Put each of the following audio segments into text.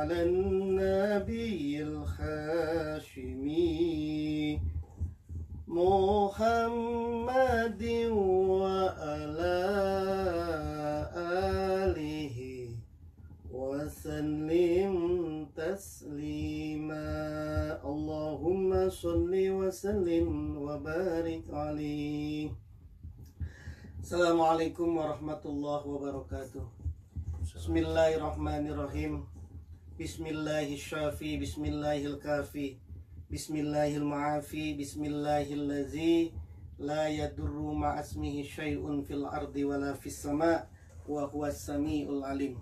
على النبي الهاشمي محمد وعلى آله وسلم تسليما اللهم صل وسلم وبارك عليه. Assalamualaikum warahmatullahi wabarakatuh. Bismillahirrahmanirrahim. Bismillahirrahmanirrahim. Bismillahirrahmanirrahim. Bismillahirrahmanirrahim. Bismillahillazi la yadurru ma'asmihi syai'un fil ardi wala fis sama' wa huwas sami'ul alim.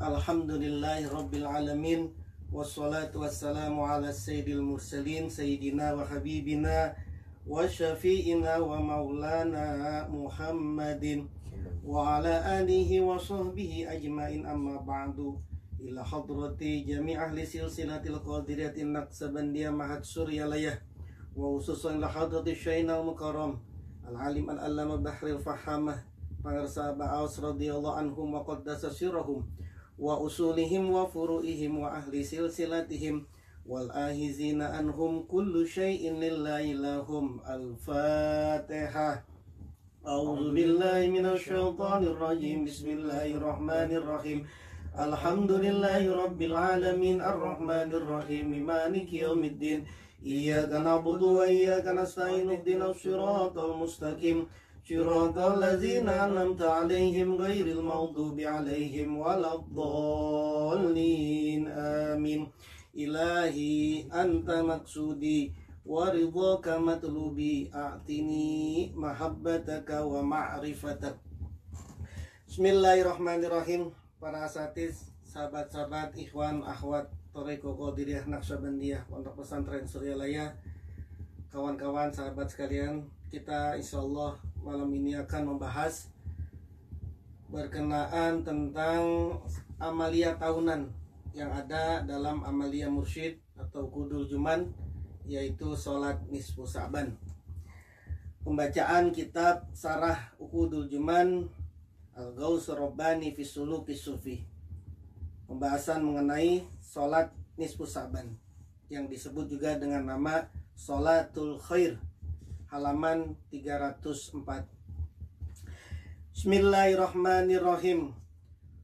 Alhamdulillahi rabbil alamin. Wassalatu wassalamu ala sayyidil mursalin sayyidina wa habibina wa syafi'ina wa maulana Muhammadin wa ala alihi wa sahbihi ajmain amma ba'du. Ila hadrati jami' ahli silsilatil qadiriyatin naqsabandiyah mahad suryalayah wa ususan ila hadrati syainal mukarram al-alim al-allama bahril fahamah pangarsa ba'aus radiyallahu anhum wa qaddasa sirahum wa usulihim wa furu'ihim wa ahli silsilatihim wal ahizina anhum kullu syai'in lillahi lahum. Al-Fatihah. A'udzu billahi minasy syaithanir rajim. Bismillahirrahmanirrahim. Alhamdulillahi rabbil alamin arrahmanir rahim maliki yaumiddin. Iyyaka na'budu wa iyyaka nasta'in ihdinas siratal mustaqim siratal ladzina an'amta 'alaihim ghairil maghdubi 'alaihim waladdallin. Amin. Ilahi anta maksudi wa ridhaka matlubi a'tini mahabbataka wa ma'rifatak. Bismillahirrahmanirrahim. Para asatiz, sahabat-sahabat, ikhwan, akhwat, Thariqah Qadiriyah Naqsabandiyah Pondok Pesantren Suryalaya, kawan-kawan, sahabat sekalian, kita insyaallah malam ini akan membahas berkenaan tentang amalia tahunan yang ada dalam amalia mursyid atau Qudul Juman, yaitu sholat nisfu Sa'ban. Pembacaan kitab Sarah Uqudul Juman Al-Ghausur Rabbani fi Suluki Sufi, pembahasan mengenai sholat nisfu Sa'ban yang disebut juga dengan nama Sholatul Khair, halaman 304. Bismillahirrahmanirrahim.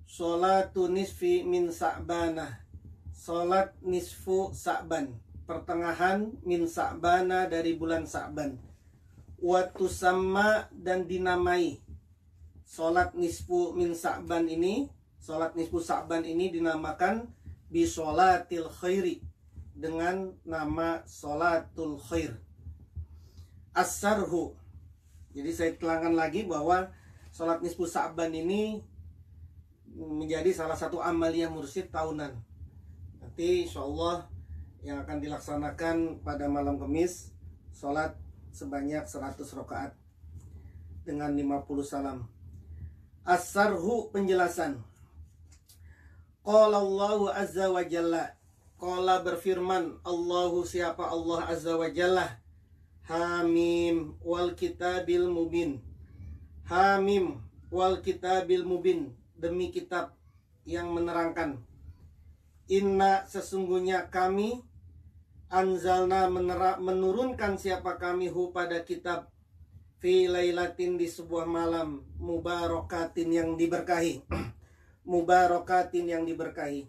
Sholatu nisfi min Sa'banah. Sholat nisfu Sa'ban, pertengahan min Sa'bana dari bulan Sa'ban. Waktu sama dan dinamai. Sholat nisfu min Sa'ban ini, sholat nisfu Sa'ban ini dinamakan bi sholatil khairi, dengan nama sholatul khair. As-sarhu. Jadi saya terangkan lagi bahwa sholat nisfu Sa'ban ini menjadi salah satu amaliyah mursyid tahunan. Nanti insyaallah yang akan dilaksanakan pada malam Kamis, sholat sebanyak 100 rakaat dengan 50 salam. As-sarhu, penjelasan. Qala Allahu azza wa jalla. Qala, berfirman Allahu, siapa Allah azza wa jalla. Hamim wal kitabil mubin. Hamim wal kitabil mubin, demi kitab yang menerangkan. Inna, sesungguhnya kami, anzalna, menurunkan siapa kami, hu, pada kitab, fi lailatin, di sebuah malam, mubarakatin, yang diberkahi. Mubarakatin, yang diberkahi.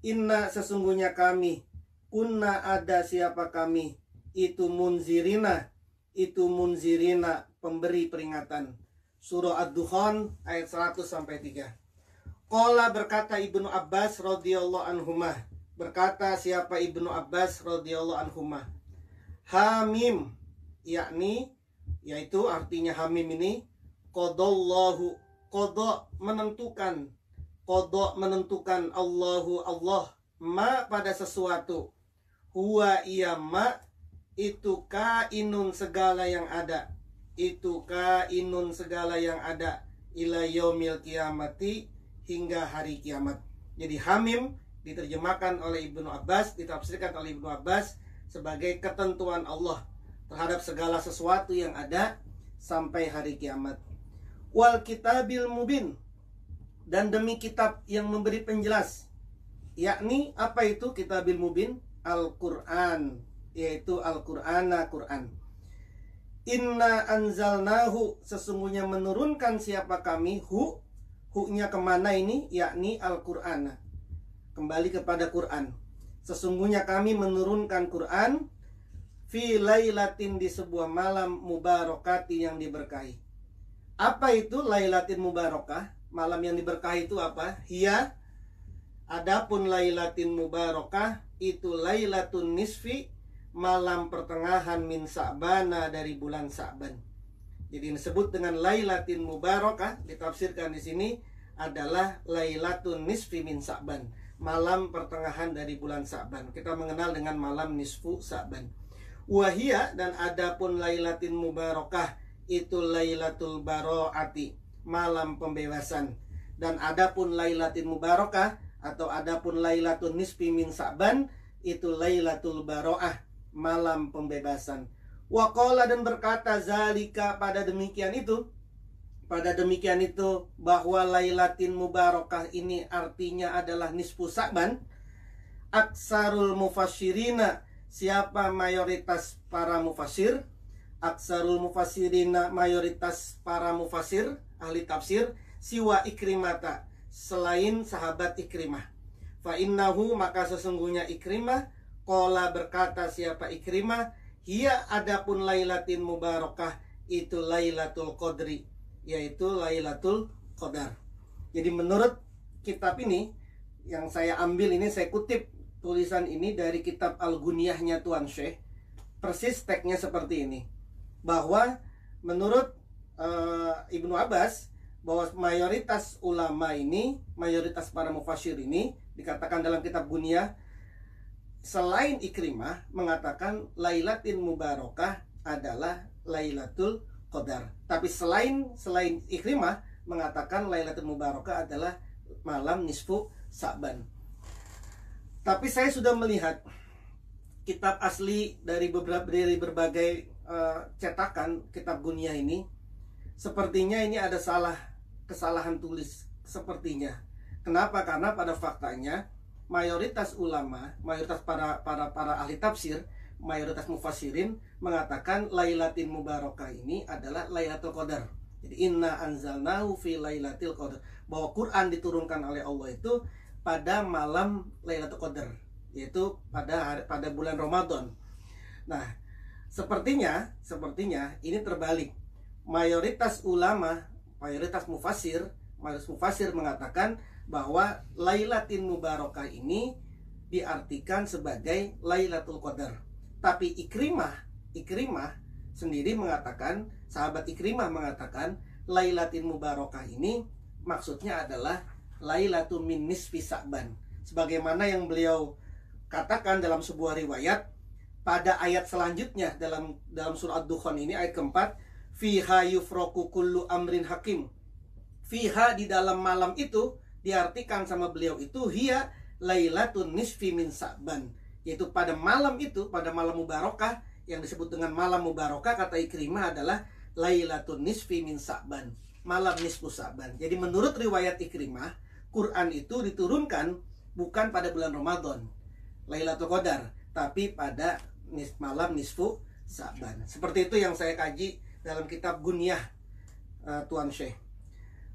Inna, sesungguhnya kami, kunna, ada siapa kami, itu munzirina, pemberi peringatan. Surah Ad-Dukhan ayat 100-3. Qala, berkata Ibnu Abbas radhiyallahu anhumah, berkata siapa Ibnu Abbas radhiyallahu anhumah, Hamim, yaitu artinya Hamim ini qadallahu, qada, menentukan, qada, menentukan, Allahu, Allah, ma, pada sesuatu, huwa, ia, ma, itu kainun, segala yang ada, itu kainun, segala yang ada, ila yaumil kiamati, hingga hari kiamat. Jadi Hamim diterjemahkan oleh Ibnu Abbas, ditafsirkan oleh Ibnu Abbas sebagai ketentuan Allah terhadap segala sesuatu yang ada sampai hari kiamat. Wal kitabil mubin, dan demi kitab yang memberi penjelas. yakni apa itu kitabil mubin? Al-Quran, yaitu Al-Qur'ana, Quran. Inna anzalnahu, sesungguhnya menurunkan siapa kami, hu-nya kemana ini? Yakni Al-Qur'ana, kembali kepada Quran. Sesungguhnya kami menurunkan Quran fi lailatin, di sebuah malam, mubarakati, yang diberkahi. Apa itu lailatin mubarakah? Malam yang diberkahi itu apa? Hiya, adapun lailatin mubarakah itu lailatun nisfi, malam pertengahan min Sa'bana, dari bulan Sa'ban. Jadi disebut dengan lailatin mubarakah, ditafsirkan di sini adalah lailatun nisfi min Sa'ban, malam pertengahan dari bulan Sa'ban. Kita mengenal dengan malam nisfu Sa'ban. Wahia, dan adapun lailatin mubarakah itu lailatul baro'ati, malam pembebasan. Dan adapun lailatin mubarakah atau adapun lailatun nisfi min Sa'ban itu lailatul baro'ah, malam pembebasan. Waqala, dan berkata, zalika, pada demikian itu bahwa lailatin mubarakah ini artinya adalah nisfu Sa'ban. Aksarul mufassirina, siapa mayoritas para mufassir? Aksarul mufassirina, mayoritas para mufassir, ahli tafsir, siwa Ikrimata, selain sahabat Ikrimah. Fa innahu, maka sesungguhnya Ikrimah, qala, berkata siapa Ikrimah, hiya, adapun lailatin mubarakah itu lailatul qadri, yaitu lailatul qadar. Jadi menurut kitab ini yang saya ambil ini, saya kutip tulisan ini dari kitab Al-Guniyahnya Tuan Syekh. Persis teksnya seperti ini, bahwa menurut Ibnu Abbas, bahwa mayoritas ulama ini, mayoritas para mufassir ini, dikatakan dalam kitab Guniyah, selain Ikrimah, mengatakan lailatin mubarakah adalah lailatul qadar. Tapi selain Ikrimah mengatakan lailatul mubarakah adalah malam nisfu Sa'ban. Tapi saya sudah melihat kitab asli dari berbagai cetakan kitab Guniyah ini, sepertinya ini ada kesalahan tulis, sepertinya. Kenapa? Karena pada faktanya mayoritas ulama, mayoritas para ahli tafsir, mayoritas mufassirin mengatakan lailatin mubarakah ini adalah lailatul qadar. Jadi inna anzalnahu fi lailatul qadar, bahwa Quran diturunkan oleh Allah itu pada malam lailatul qadar, yaitu pada bulan Ramadan. Nah, sepertinya ini terbalik. Mayoritas ulama, mayoritas mufassir mengatakan bahwa lailatin mubarakah ini diartikan sebagai lailatul qadar. Tapi Ikrimah sendiri mengatakan, sahabat Ikrimah mengatakan lailatin mubarakah ini maksudnya adalah lailatul min nisfi Sa'ban, sebagaimana yang beliau katakan dalam sebuah riwayat pada ayat selanjutnya dalam surah Ad-Dukhan ini, ayat keempat, fiha yufraku kullu amrin hakim. Fiha, di dalam malam itu, diartikan sama beliau itu hiya lailatun nisfi min Sa'ban, yaitu pada malam itu, pada malam mubarakah yang disebut dengan malam mubarakah, kata Ikrimah adalah lailatun nisfi min Sa'ban, malam nisfu Sa'ban. Jadi menurut riwayat Ikrimah, Quran itu diturunkan bukan pada bulan Ramadan, Lailatul Qadar, tapi pada malam nisfu Sa'ban. Seperti itu yang saya kaji dalam kitab Guniyah Tuan Syekh.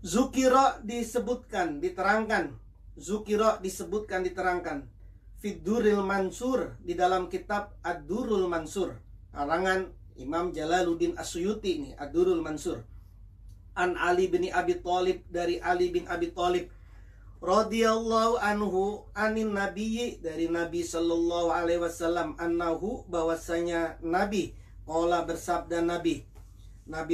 Zukiro disebutkan, diterangkan. Zukiro disebutkan, diterangkan. Fidduril Mansur, di dalam kitab Ad-Durrul Mansur, karangan Imam Jalaluddin As-Suyuti ini, Ad-Durrul Mansur. An Ali bin Abi Thalib, dari Ali bin Abi Thalib radhiyallahu anhu, anin nabiyyi, dari Nabi sallallahu alaihi wasallam, annahu, bahwasanya Nabi, qala, bersabda Nabi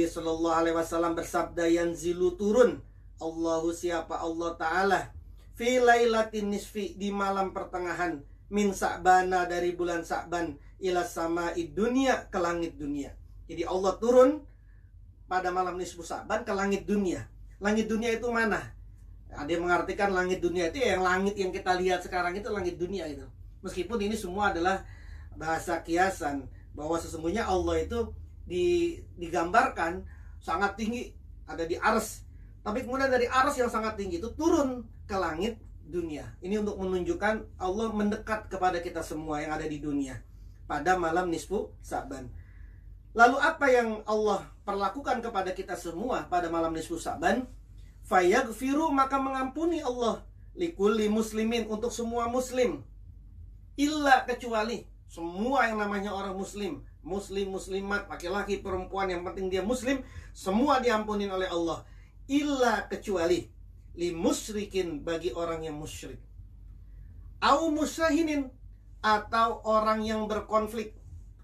sallallahu alaihi wasallam bersabda, yanzilu, turun, Allahu, siapa Allah Ta'ala, fi lailatin nisfi, di malam pertengahan, min Sa'bana, dari bulan Sa'ban, ila sama'id dunia, ke langit dunia. Jadi Allah turun pada malam nisfu Sa'ban ke langit dunia. Langit dunia itu mana? Ada yang mengartikan langit dunia itu yang langit yang kita lihat sekarang itu langit dunia itu. Meskipun ini semua adalah bahasa kiasan, bahwa sesungguhnya Allah itu digambarkan sangat tinggi, ada di ars. Tapi kemudian dari ars yang sangat tinggi itu turun ke langit dunia. Ini untuk menunjukkan Allah mendekat kepada kita semua yang ada di dunia pada malam nisfu Sa'ban. Lalu apa yang Allah perlakukan kepada kita semua pada malam nisfu Sa'ban? Fayaghfiru, maka mengampuni Allah likulli muslimin, untuk semua muslim, illa, kecuali semua yang namanya orang muslim, muslimat, laki-laki, perempuan, yang penting dia muslim, semua diampunin oleh Allah. Illa, kecuali li musyrikin, bagi orang yang musyrik, au musyahinin, atau orang yang berkonflik,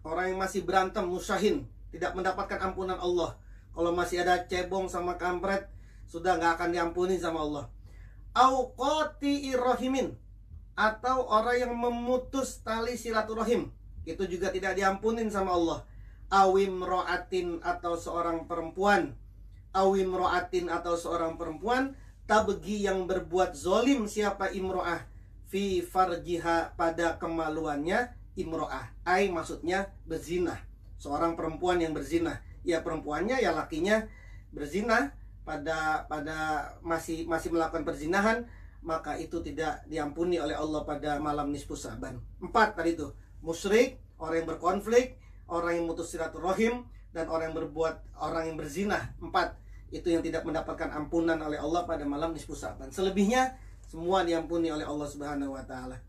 orang yang masih berantem, musyahin, tidak mendapatkan ampunan Allah. Kalau masih ada cebong sama kampret, sudah nggak akan diampuni sama Allah. Au qati'ir rahimin, atau orang yang memutus tali silaturahim, itu juga tidak diampunin sama Allah. Awim ro'atin, atau seorang perempuan, awim ro'atin, atau seorang perempuan, tabgi, yang berbuat zolim, siapa imro'ah, fi farjiha, pada kemaluannya imro'ah, ai maksudnya berzina, seorang perempuan yang berzina, ya perempuannya ya lakinya berzina, pada masih melakukan perzinahan, maka itu tidak diampuni oleh Allah pada malam nisfu Sa'ban. 4 tadi itu, musyrik, orang yang berkonflik, orang yang mutus silaturahim, dan orang yang berzina. 4 itu yang tidak mendapatkan ampunan oleh Allah pada malam nisfu Sa'ban. Selebihnya semua diampuni oleh Allah Subhanahu wa taala.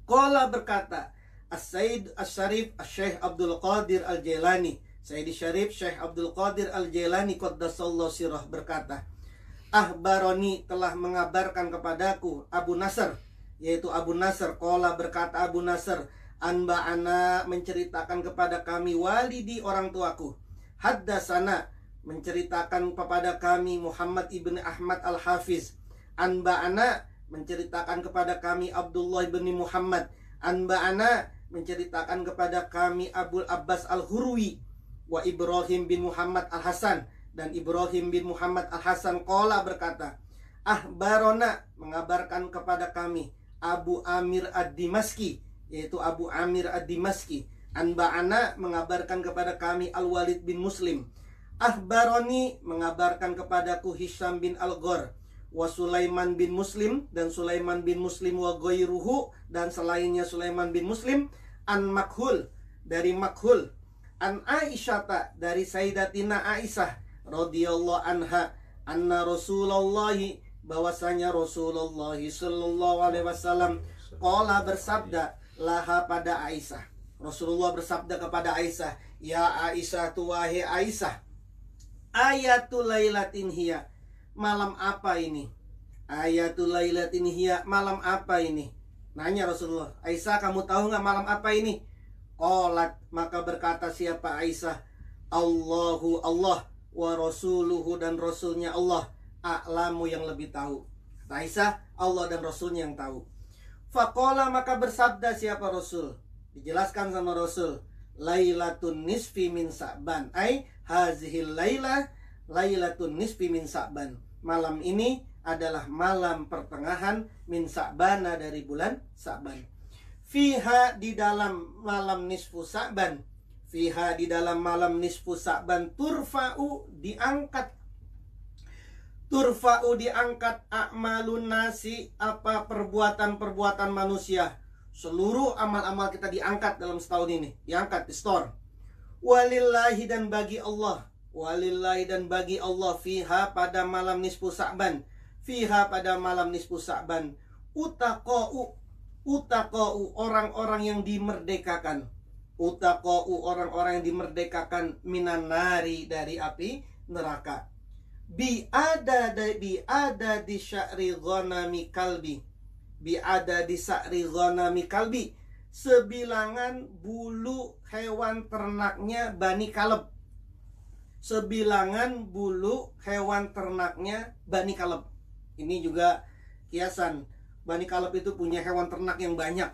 Qala, berkata As-Sayyid Asy-Syarif Asy-Syaikh Abdul Qadir Al-Jailani, Sayyidi Syarif Syekh Abdul Qadir Al-Jailani qaddasallahu sirrah, berkata, Ahbaroni, telah mengabarkan kepadaku, Abu Nasr, yaitu Abu Nasr. Qala, berkata Abu Nasr, anba'ana, menceritakan kepada kami, walidi, orang tuaku, haddasana, menceritakan kepada kami, Muhammad ibn Ahmad Al-Hafiz, anba'ana, menceritakan kepada kami, Abdullah ibn Muhammad, anba'ana, menceritakan kepada kami, Abul Abbas Al-Hurwi, wa Ibrahim bin Muhammad Al-Hasan, dan Ibrahim bin Muhammad Al-Hasan. Qala, berkata, ahbarona, mengabarkan kepada kami, Abu Amir Ad-Dimaski, yaitu Abu Amir Ad-Dimaski, anba'ana, mengabarkan kepada kami, Al-Walid bin Muslim, ahbaroni, mengabarkan kepadaku, Hisham bin Al-Ghor, wa Sulaiman bin Muslim, dan Sulaiman bin Muslim, wa ghairuhu, dan selainnya Sulaiman bin Muslim, an Makhul, dari Makhul, an Aisyata, dari Sayyidatina Aisyah radhiyallahu anha, anna Rasulullah, bahwasanya Rasulullah sallallahu alaihi wasallam, qala, bersabda, laha, pada Aisyah, Rasulullah bersabda kepada Aisyah, ya Aisyah, wahai Aisyah, ayatul lailatin hiya, malam apa ini? Ayatul lailatin hiya, malam apa ini? Nanya Rasulullah, Aisyah, kamu tahu nggak malam apa ini? Qalat, maka berkata siapa Aisyah, Allahu, Allah, wa rasuluhu, dan rasulnya Allah, a'lamu, yang lebih tahu. Aisyah, Allah dan rasulnya yang tahu. Faqala, maka bersabda siapa Rasul, dijelaskan sama Rasul, lailatun nisfi min Sa'ban, ai hazihil lailah lailatun nisfi min Sa'ban, malam ini adalah malam pertengahan min Sa'bana, dari bulan Sa'ban. Fiha, di dalam malam nisfu Sa'ban, fiha, di dalam malam nisfu Sa'ban, turfa'u, diangkat, a'malun nasi, apa perbuatan-perbuatan manusia, seluruh amal-amal kita diangkat dalam setahun ini, diangkat, di store. Walillahi, dan bagi Allah, walillahi, dan bagi Allah, fiha, pada malam nisfu Sa'ban, fiha, pada malam nisfu Sa'ban, utaqa'u, orang-orang yang dimerdekakan, utaqa'u, orang-orang yang dimerdekakan, minan nari, dari api neraka, bi'ada di sya'ri ghanami kalbi, bi'ada di sya'ri ghanami kalbi, sebilangan bulu hewan ternaknya Bani Kaleb, sebilangan bulu hewan ternaknya Bani Kaleb. Ini juga kiasan, Bani Kaleb itu punya hewan ternak yang banyak.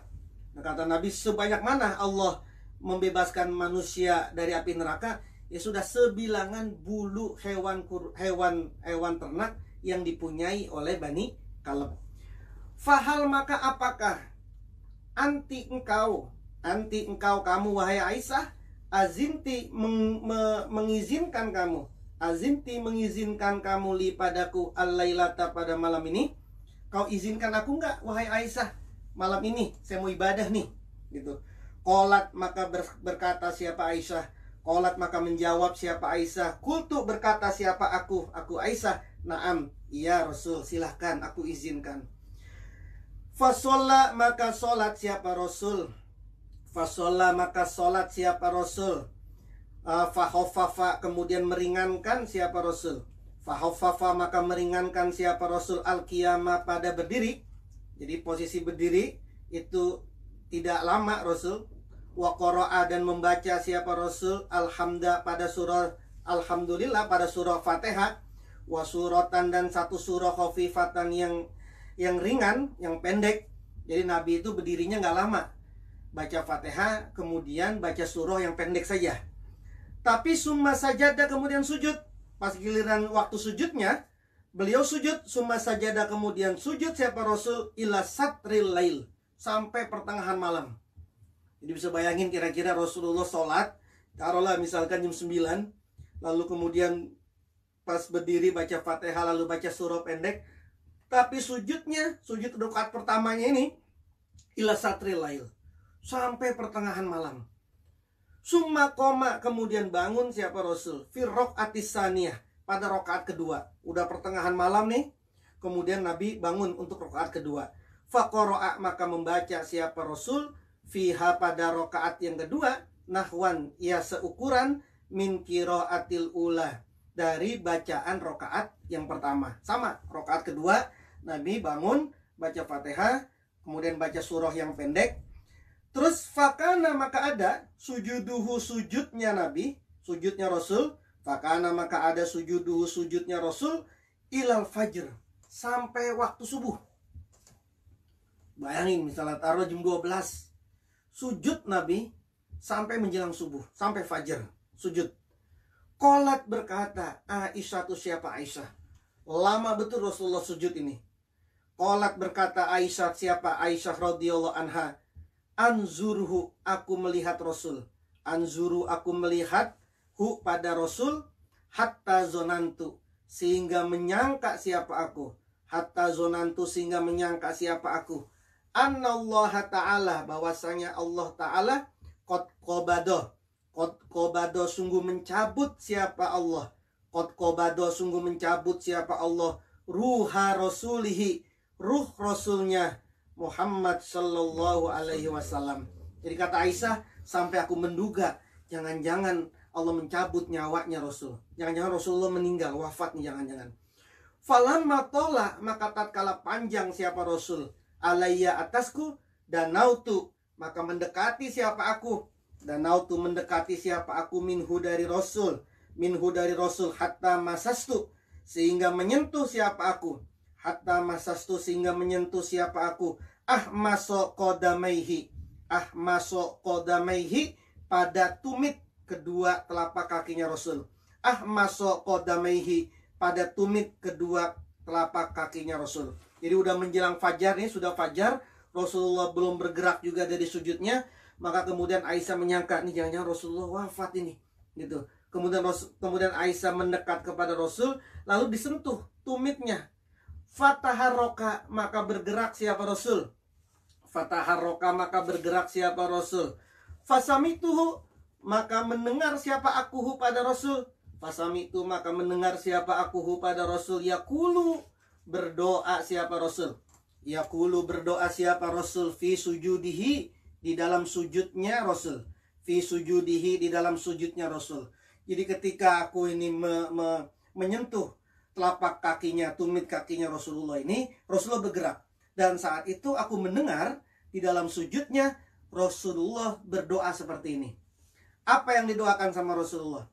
Nah, kata Nabi, sebanyak mana Allah membebaskan manusia dari api neraka, ya sudah sebilangan bulu hewan ternak yang dipunyai oleh Bani Kaleb. Fahal, maka apakah anti engkau kamu wahai Aisyah, azinti mengizinkan kamu, azinti mengizinkan kamu li padaku al-lailata, pada malam ini. kau izinkan aku nggak, wahai Aisyah, malam ini saya mau ibadah nih, gitu. Qalat, maka berkata siapa Aisyah. Qalat, maka menjawab siapa Aisyah. Qultu, berkata siapa aku Aisyah. Naam, iya Rasul, silahkan, aku izinkan. Fasolla, maka solat siapa Rasul. Fasolla, maka solat siapa Rasul. Fahofafa, kemudian meringankan siapa Rasul. Fahofafa, maka meringankan siapa Rasul al-qiyamah, pada berdiri. Jadi posisi berdiri itu tidak lama Rasul. Wa qara'a, dan membaca siapa Rasul alhamda, pada surah alhamdulillah, pada surah Fatihah. Wa suratan, dan satu surah khafifatan yang ringan, yang pendek. Jadi Nabi itu berdirinya nggak lama, baca Fatihah kemudian baca surah yang pendek saja. Tapi summa sajada, kemudian sujud. Pas giliran waktu sujudnya, beliau sujud. Summa sajada, kemudian sujud siapa Rasul ila satril lail, sampai pertengahan malam. Jadi bisa bayangin kira-kira Rasulullah sholat, taruhlah misalkan jam 9, lalu kemudian pas berdiri baca Fatihah, lalu baca surah pendek. Tapi sujudnya, sujud rakaat pertamanya ini ila satril lail, sampai pertengahan malam. Summa koma, kemudian bangun siapa Rasul fi raqatis saniyah, pada rakaat kedua. Udah pertengahan malam nih, kemudian Nabi bangun untuk rakaat kedua. Faqara'a, maka membaca siapa Rasul fiha, pada rakaat yang kedua, nahwan, ya seukuran min qiraatil ula, dari bacaan rakaat yang pertama. Sama, rakaat kedua Nabi bangun baca Fatihah, kemudian baca surah yang pendek. Terus fakana, maka ada sujuduhu, sujudnya Nabi, sujudnya Rasul. Fakana, maka ada sujuduhu, sujudnya Rasul ilal fajr, sampai waktu subuh. Bayangin misalnya taruh jam 12, sujud Nabi sampai menjelang subuh, sampai fajar sujud. Qalat, berkata Aisyah, tuh siapa Aisyah, lama betul Rasulullah sujud ini. Qalat, berkata Aisyah, siapa Aisyah radhiyallahu anha, anzurhu, aku melihat Rasul. Anzuru, aku melihat hu, pada Rasul, hatta zonantu, sehingga menyangka siapa aku. Hatta zonantu, sehingga menyangka siapa aku. Annallaha ta'ala, bahwasanya Allah ta'ala qad qabado, sungguh mencabut siapa Allah. Qad qabado, sungguh mencabut siapa Allah. Ruha rasulihi, ruh Rasulnya Muhammad sallallahu alaihi wasallam. Jadi kata Aisyah, sampai aku menduga jangan-jangan Allah mencabut nyawanya Rasul. Jangan-jangan Rasulullah meninggal, wafat nih, jangan-jangan. Falamma tola, maka tatkala panjang siapa Rasul alayya, atasku, danautu, maka mendekati siapa aku. Danautu, mendekati siapa aku, minhu, dari Rasul. Minhu, dari Rasul, hatta masastu, sehingga menyentuh siapa aku. Hatta masastu, sehingga menyentuh siapa aku. Ahmaso qodamaihi, ahmaso qodamaihi, pada tumit kedua telapak kakinya Rasul. Ahmaso qodamaihi, pada tumit kedua telapak kakinya Rasul. Jadi udah menjelang fajar nih, sudah fajar, Rasulullah belum bergerak juga dari sujudnya. Maka kemudian Aisyah menyangka, nih jangan-jangan Rasulullah wafat ini, gitu. Kemudian Aisyah mendekat kepada Rasul, lalu disentuh tumitnya. Fataharroka, maka bergerak siapa Rasul. Fataharroka, maka bergerak siapa Rasul. Fasamituhu, maka mendengar siapa akuhu pada Rasul. Fasamitu, maka mendengar siapa akuhu pada Rasul. Yaqulu, berdoa siapa Rasul. Yaqulu, berdoa siapa Rasul. Fi sujudihi, di dalam sujudnya Rasul. Fi sujudihi, di dalam sujudnya Rasul. Jadi ketika aku ini menyentuh telapak kakinya, tumit kakinya Rasulullah ini, Rasulullah bergerak. Dan saat itu aku mendengar di dalam sujudnya Rasulullah berdoa seperti ini. Apa yang didoakan sama Rasulullah?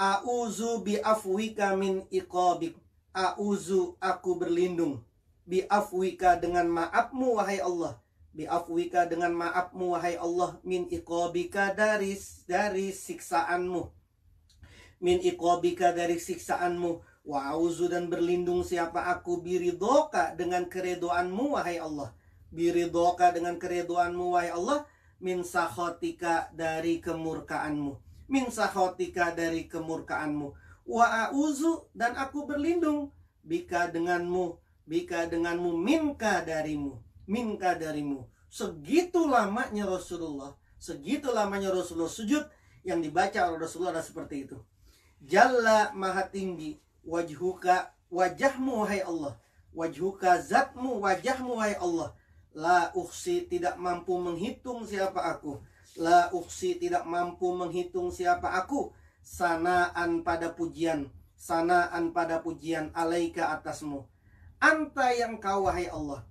A'udzu bi'afwika min iqabik. A'udzu, aku berlindung. Bi'afwika, dengan maafmu wahai Allah. Bi'afwika, dengan maafmu wahai Allah. Min iqabika, dari siksaanmu. Min iqabika, dari siksaanmu. Wa'auzu, dan berlindung siapa aku, biridoka, dengan keredoanmu wahai Allah. Biridoka, dengan keredoanmu wahai Allah. Min sakhotika, dari kemurkaanmu. Min sakhotika, dari kemurkaanmu. Wa'auzu, dan aku berlindung bika, denganmu, bika denganmu, minka darimu, minka darimu. Segitu lamanya Rasulullah sujud. Yang dibaca oleh Rasulullah adalah seperti itu. Jalla maha tinggi, wajhuka, wajahmu wahai Allah, wajhuka zatmu, wajahmu wahai Allah. La uksi, tidak mampu menghitung siapa aku. La uksi, tidak mampu menghitung siapa aku. Sanaan pada pujian, sanaan pada pujian, alaika atasmu. Anta yang kau wahai Allah,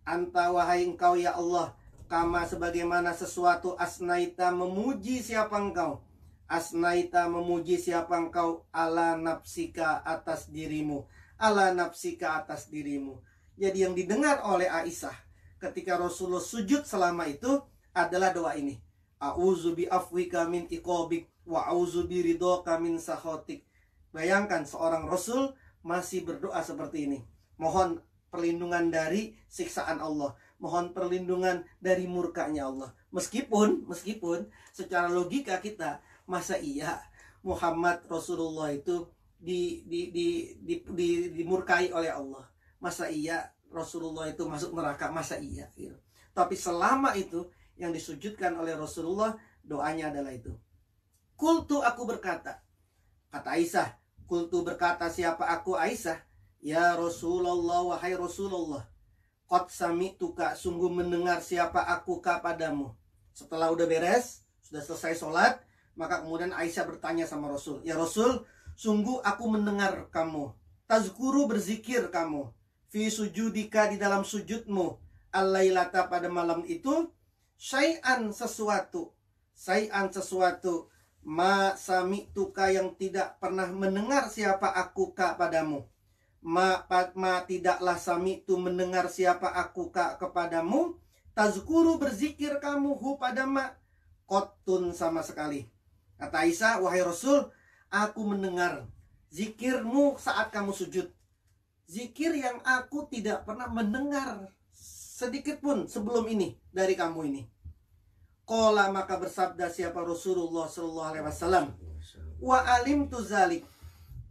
anta wahai engkau ya Allah. Kama sebagaimana sesuatu asnaita memuji siapa engkau. Asnaita memuji siapa engkau. Ala nafsika atas dirimu. Ala nafsika atas dirimu. Jadi yang didengar oleh Aisyah ketika Rasulullah sujud selama itu adalah doa ini. A'udzu bi afwika min iqabik wa a'udzu bi ridhaka min sakhatik. Bayangkan seorang Rasul masih berdoa seperti ini. Mohon perlindungan dari siksaan Allah, mohon perlindungan dari murkanya Allah. Meskipun secara logika kita, masa iya Muhammad Rasulullah itu dimurkai oleh Allah? Masa iya Rasulullah itu masuk neraka? Masa iya gitu. Tapi selama itu yang disujudkan oleh Rasulullah, doanya adalah itu. Kultu, aku berkata, kata Aisyah, kultu berkata siapa aku Aisyah, ya Rasulullah, wahai Rasulullah, qad sami'tuka, sungguh mendengar siapa aku kepadamu. Setelah udah beres, sudah selesai sholat, maka kemudian Aisyah bertanya sama Rasul, ya Rasul, sungguh aku mendengar kamu, tazkuru, berzikir kamu, fi sujudika, di dalam sujudmu, al-lailata, pada malam itu, syai'an, sesuatu, ma sami'tuka, yang tidak pernah mendengar siapa aku kepadamu. Ma tidaklah sami tu mendengar siapa aku kepadamu. Tazkuru, berzikir kamu, hu pada ma, qotun, sama sekali. Kata Aisyah, wahai Rasul, aku mendengar zikirmu saat kamu sujud. Zikir yang aku tidak pernah mendengar sedikit pun sebelum ini dari kamu ini. Qala, maka bersabda siapa Rasulullah sallallahu alaihi wasallam, wa alimtu zalik,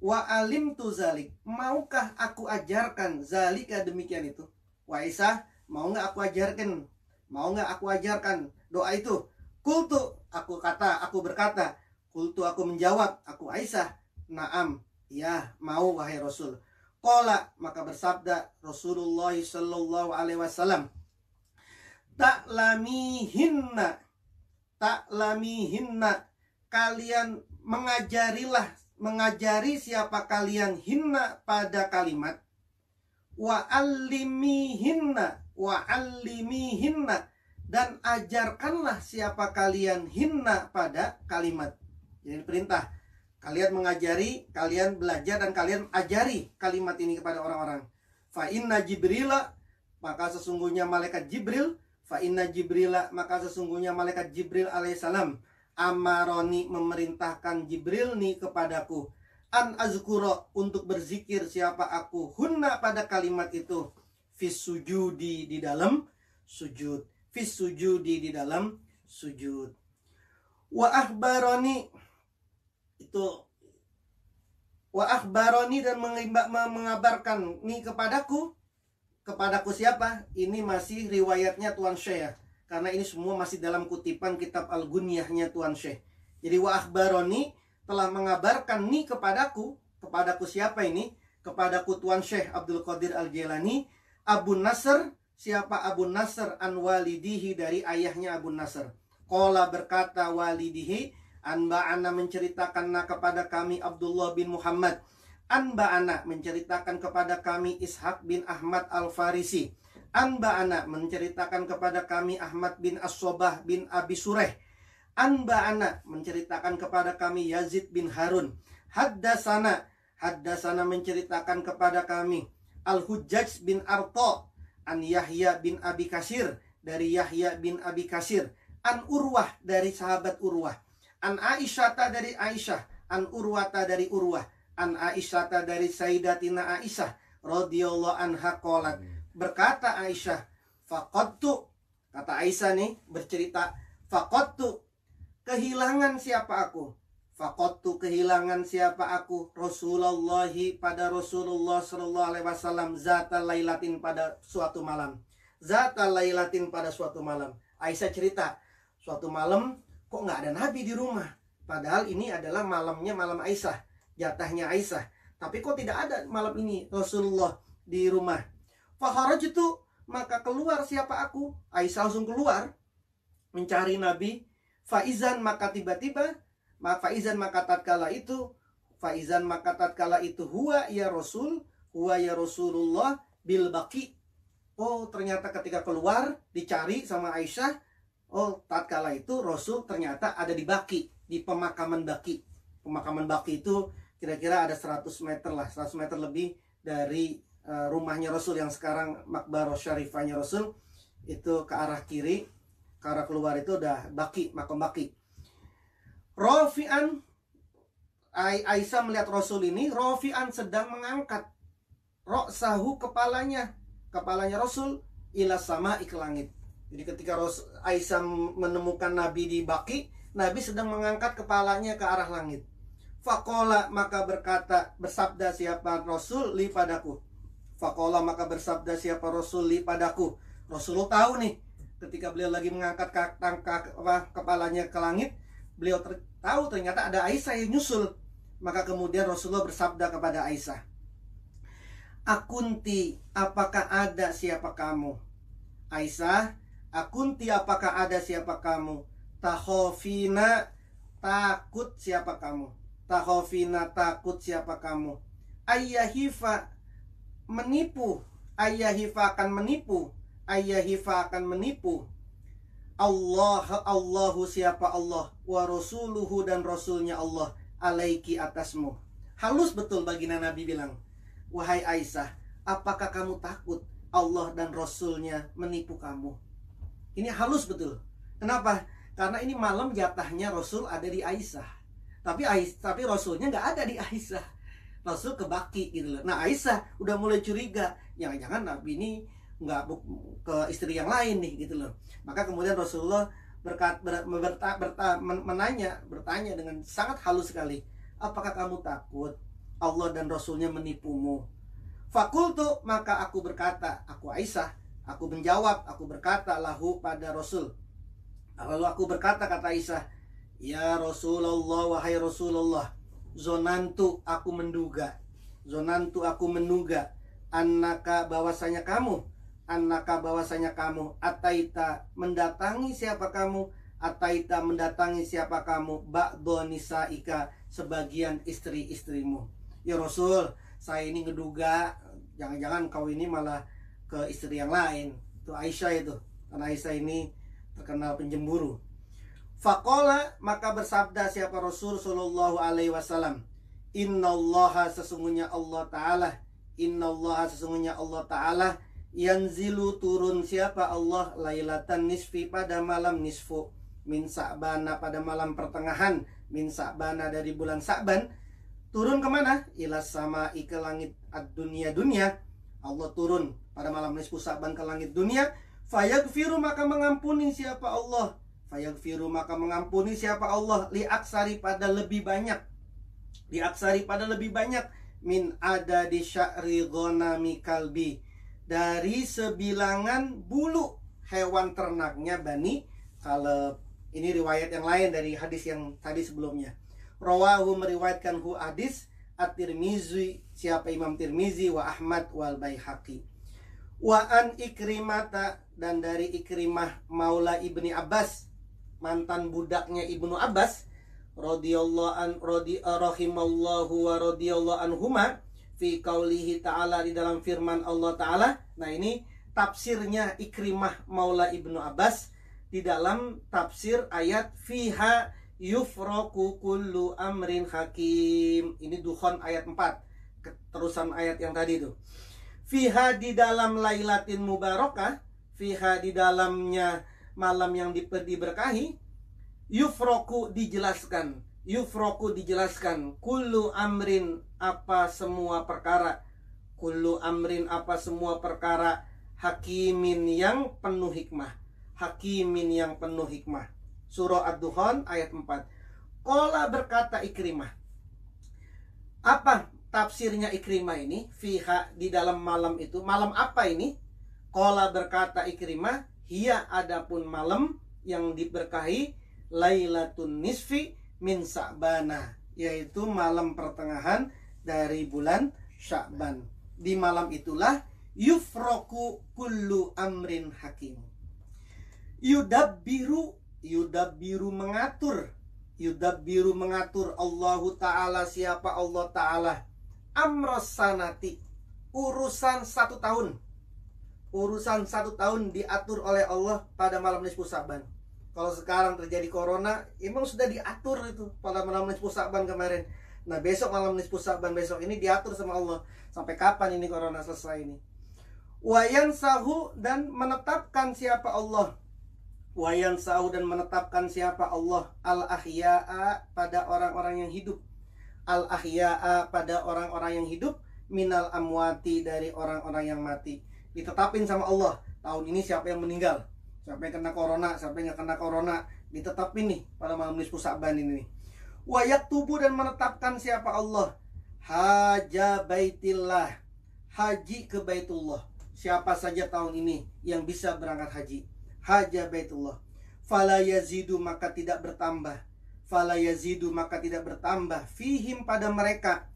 wa alimtu zalik, maukah aku ajarkan zalika, demikian itu. Wah Aisyah, mau nggak aku ajarkan? Mau nggak aku ajarkan doa itu? Kultu, aku berkata, kultu, aku menjawab, aku Aisyah, naam, ya mau wahai Rasul. Qala, maka bersabda Rasulullah sallallahu alaihi wasallam, ta'lamihinna, kalian mengajari siapa kalian, hinna, pada kalimat, wa'allimihinna, dan ajarkanlah siapa kalian, hinna, pada kalimat. Jadi perintah, kalian mengajari, kalian belajar, dan kalian ajari kalimat ini kepada orang-orang. Fa inna Jibrila, maka sesungguhnya malaikat Jibril, maka sesungguhnya malaikat Jibril alaihissalam, amaroni, memerintahkan Jibril nih kepadaku, an azkuro, untuk berzikir siapa aku, hunna, pada kalimat itu, fis sujudi, di dalam sujud, fis sujudi, di dalam sujud. Wa akhbaroni, itu wa akhbaroni, dan mengabarkan nih kepadaku siapa? Ini masih riwayatnya Tuan Syekh ya, karena ini semua masih dalam kutipan kitab Al-Gunyahnya Tuan Syekh. Jadi wa akhbaroni, telah mengabarkan nih kepadaku siapa ini? Kepadaku Tuan Syekh Abdul Qadir Al-Jailani, Abu Nasr, siapa Abu Nasr, an walidihi, dari ayahnya Abu Nasr. Qala, berkata walidihi, anba'ana, menceritakan kepada kami Abdullah bin Muhammad, anba'ana, menceritakan kepada kami Ishaq bin Ahmad Al-Farisi, anba'ana, menceritakan kepada kami Ahmad bin As-Sobah bin Abi Sureh, anba'ana, menceritakan kepada kami Yazid bin Harun, haddasana, menceritakan kepada kami Al-Hujjaj bin Arta, an Yahya bin Abi Kasir, dari Yahya bin Abi Kasir, an Urwah, dari sahabat Urwah, an Aisyata, dari Aisyah, an Urwata, dari Urwah, an Aisyata, dari Sayyidatina Aisyah radhiyallahu anha, qalat, berkata Aisyah, faqadtu, kata Aisyah nih bercerita, faqadtu, kehilangan siapa aku, Faqadtu kehilangan siapa aku Rasulullah pada Rasulullah sallallahu alaihi wasallam zata lailatin pada suatu malam. Zata lailatin pada suatu malam. Aisyah cerita, suatu malam kok nggak ada Nabi di rumah. Padahal ini adalah malamnya malam Aisyah, jatahnya Aisyah. Tapi kok tidak ada malam ini Rasulullah di rumah. Fakharajtu, maka keluar siapa aku. Aisyah langsung keluar mencari Nabi. Faizan, maka tiba-tiba Faizan maka tatkala itu huwa ya Rasulullah bil baqi. Oh, ternyata ketika keluar dicari sama Aisyah, oh tatkala itu Rasul ternyata ada di Baqi, di pemakaman Baqi. Pemakaman Baqi itu kira-kira ada 100 meter lah, 100 meter lebih dari rumahnya Rasul yang sekarang Makbarah Syarifahnya Rasul. Itu ke arah kiri, ke arah keluar itu udah Baqi, makam Baqi. Rafi'an, Aisyah melihat Rasul ini, Rafi'an sedang mengangkat ra'sahu, kepalanya Rasul ila sama ke langit. Jadi ketika Aisyah menemukan Nabi di Baqi, Nabi sedang mengangkat kepalanya ke arah langit. Faqala, maka bersabda siapa Rasul li padaku. Faqala, maka bersabda siapa Rasul li padaku. Rasulullah tahu nih, ketika beliau lagi mengangkat kepalanya ke langit, beliau tahu ternyata ada Aisyah yang nyusul. Maka kemudian Rasulullah bersabda kepada Aisyah, Akunti, apakah ada siapa kamu? Aisyah, Akunti, apakah ada siapa kamu? Takhofina, takut siapa kamu? Takhofina, takut siapa kamu? Ayyahifa, menipu. Ayyahifa akan menipu. Ayyahifa akan menipu. Allahu siapa Allah, wa rasuluhu dan rasulnya Allah, alaiki atasmu. Halus betul baginda Nabi bilang, wahai Aisyah, apakah kamu takut Allah dan rasulnya menipu kamu? Ini halus betul. Kenapa? Karena ini malam jatahnya Rasul ada di Aisyah. Tapi Rasulnya nggak ada di Aisyah. Rasul ke Baqi gitu loh. Nah Aisyah udah mulai curiga, jangan-jangan Nabi ini nggak ke istri yang lain nih gitu loh. Maka kemudian Rasulullah bertanya dengan sangat halus sekali, apakah kamu takut Allah dan Rasulnya menipumu? Fakultu, maka aku berkata, aku Aisyah, aku menjawab, aku berkata lahu pada Rasul. Lalu aku berkata, kata Aisyah, ya Rasulullah, wahai Rasulullah, zonantu, aku menduga, annaka, bahwasanya kamu, ataita, mendatangi siapa kamu, ba'do nisaika, sebagian istri-istrimu. Ya Rasul, saya ini ngeduga jangan-jangan kau ini malah ke istri yang lain. Itu Aisyah itu, karena Aisyah ini terkenal penjemburu. Faqala, maka bersabda siapa Rasul sallallahu alaihi wasallam, innallaha, sesungguhnya Allah Ta'ala, yanzilu, turun siapa Allah, lailatan nisfi, pada malam nisfu, min Sa'bana, pada malam pertengahan, min Sa'bana, dari bulan Sa'ban. Turun kemana? Ila sama, ke langit ad-dunya, dunia. Allah turun pada malam nisfu Sa'ban ke langit dunia. Fayagfiru, maka mengampuni siapa Allah. Li aksari, pada lebih banyak. Min ada di sya'ri ghanami kalbi, dari sebilangan bulu hewan ternaknya Bani Kaleb. Ini riwayat yang lain dari hadis yang tadi sebelumnya. Rawahu, meriwayatkan hu hadis at-Tirmizi, siapa Imam Tirmizi, wa Ahmad wal Baihaqi. Wa an Ikrimata, dan dari Ikrimah maula Ibni Abbas, mantan budaknya Ibnu Abbas, rahimallahu wa radhiyallahu anhuma, fi qaulihi ta'ala, di dalam firman Allah Ta'ala. Nah ini tafsirnya Ikrimah maula Ibnu Abbas di dalam tafsir ayat fiha yufraku kullu amrin hakim. Ini Dukhon ayat 4, terusan ayat yang tadi itu. Fiha, di dalam lailatin mubarakah, fiha, di dalamnya malam yang diberkahi, yufraku, dijelaskan, kullu amrin, apa semua perkara, hakimin, yang penuh hikmah, Surah Ad-Dukhan ayat 4. Qala berkata Ikrimah. Apa tafsirnya Ikrimah ini? Fiha, di dalam malam itu. Malam apa ini? Qala berkata Ikrimah, hiya, adapun malam yang diberkahi, Lailatun Nisfi min Sa'bana, yaitu malam pertengahan dari bulan Sya'ban. Di malam itulah yufroku kullu amrin hakim. Yudabbiru mengatur. Yudabbiru mengatur Allahu Ta'ala, siapa Allah Ta'ala, amros sanati, urusan 1 tahun. Urusan 1 tahun diatur oleh Allah pada malam nisfu Sa'ban. Kalau sekarang terjadi corona, emang sudah diatur itu pada malam nisfu Sa'ban kemarin. Nah besok malam nisfu Sa'ban, besok ini diatur sama Allah. Sampai kapan ini corona selesai ini? Wayan sahu, dan menetapkan siapa Allah. Wayan sahu, dan menetapkan siapa Allah, al-ahya'a, pada orang-orang yang hidup. Al-ahya'a, pada orang-orang yang hidup, minal amwati, dari orang-orang yang mati. Ditetapin sama Allah, tahun ini siapa yang meninggal, siapa yang kena corona, siapa yang gak kena corona, ditetapin nih pada malam nisfu Sa'ban ini. Wayak tubuh, dan menetapkan siapa Allah, haja baitillah, haji ke Baitullah. Siapa saja tahun ini yang bisa berangkat haji, haja Baitullah. Fala yazidu, maka tidak bertambah. Fala yazidu, maka tidak bertambah. Fihim, pada mereka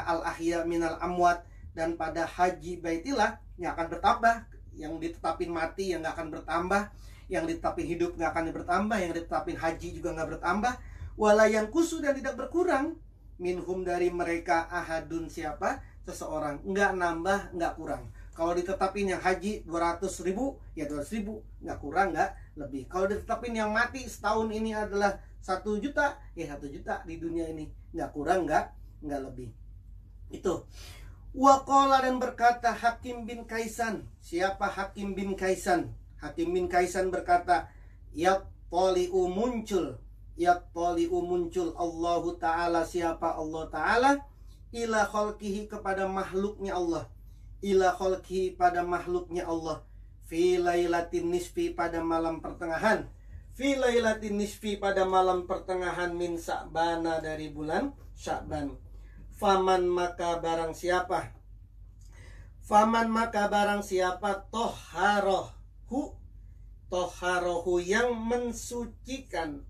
al-ahya minal amwat, dan pada haji Baitillah yang akan bertambah. Yang ditetapin mati yang gak akan bertambah, yang ditetapin hidup gak akan bertambah, yang ditetapin haji juga gak bertambah. Wala yang kusu, dan tidak berkurang. Minhum, dari mereka, ahadun, siapa? Seseorang. Nggak nambah, nggak kurang. Kalau ditetapin yang haji 200.000, ya 200.000, nggak kurang, nggak lebih. Kalau ditetapin yang mati setahun ini adalah 1 juta, ya 1 juta di dunia ini, nggak kurang, nggak lebih. Itu. Waqala, dan berkata Hakim bin Kaisan. Siapa Hakim bin Kaisan? Hakim bin Kaisan berkata, yattali'u muncul Allahu Ta'ala, siapa Allah Ta'ala, ila khalqihi, kepada makhluknya Allah, ila khalqihi, pada makhluknya Allah, fi lailatin nisfi, pada malam pertengahan, fi lailatin nisfi, pada malam pertengahan, min Sa'bana, dari bulan Sya'ban. Faman, maka barang siapa, toharohu, yang mensucikan,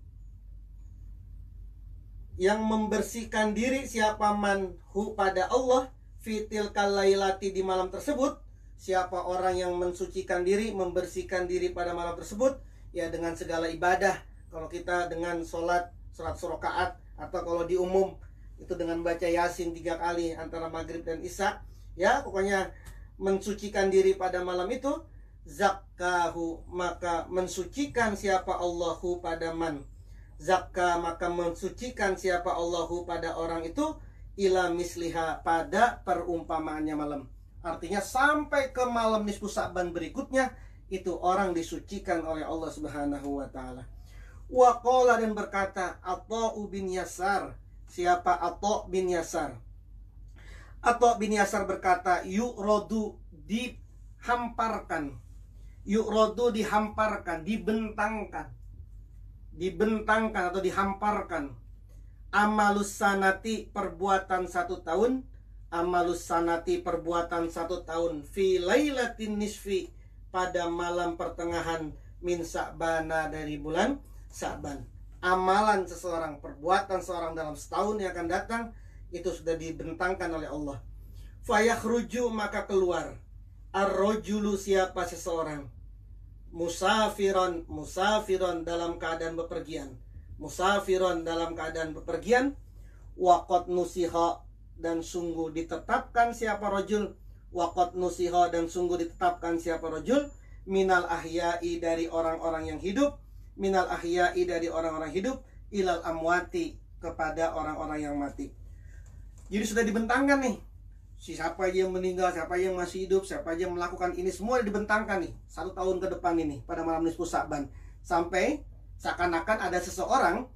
yang membersihkan diri, siapa manhu, pada Allah, fitil kalailati, di malam tersebut. Siapa orang yang mensucikan diri, membersihkan diri pada malam tersebut, ya dengan segala ibadah. Kalau kita dengan sholat surakaat, atau kalau di umum itu dengan baca Yasin 3 kali antara maghrib dan isya, ya pokoknya mensucikan diri pada malam itu. Zakkahu, maka mensucikan siapa Allahu, pada man. Zakka, maka mensucikan siapa Allahu, pada orang itu, ila misliha, pada perumpamaannya malam. Artinya sampai ke malam nisfu Sa'ban berikutnya, itu orang disucikan oleh Allah Subhanahu wa Ta'ala. Wa qala, dan berkata Atha' bin Yasar. Siapa Atha' bin Yasar? Atha' bin Yasar berkata, yu'rodu, dihamparkan. Yu'rodu, dihamparkan, dibentangkan atau dihamparkan. Amalus sanati, perbuatan 1 tahun. Amalus sanati, perbuatan 1 tahun. Fi lailatin nisfi, pada malam pertengahan, min Sa'bana, dari bulan Sa'ban. Amalan seseorang, perbuatan seorang dalam setahun yang akan datang, itu sudah dibentangkan oleh Allah. Fayakhruju, maka keluar. Ar-rajulu, siapa seseorang. Musafiron, dalam keadaan bepergian. Musafiron, dalam keadaan bepergian. Waqad nusiha, dan sungguh ditetapkan siapa rajul. Waqad nusiha, dan sungguh ditetapkan siapa rajul. Minal ahya'i, dari orang-orang yang hidup. Minal ahya'i, dari orang-orang hidup. Ilal amwati, kepada orang-orang yang mati. Jadi sudah dibentangkan nih, siapa aja yang meninggal, siapa yang masih hidup, siapa aja yang melakukan ini, semua dibentangkan nih 1 tahun ke depan ini pada malam nisfu Sa'ban. Sampai seakan-akan ada seseorang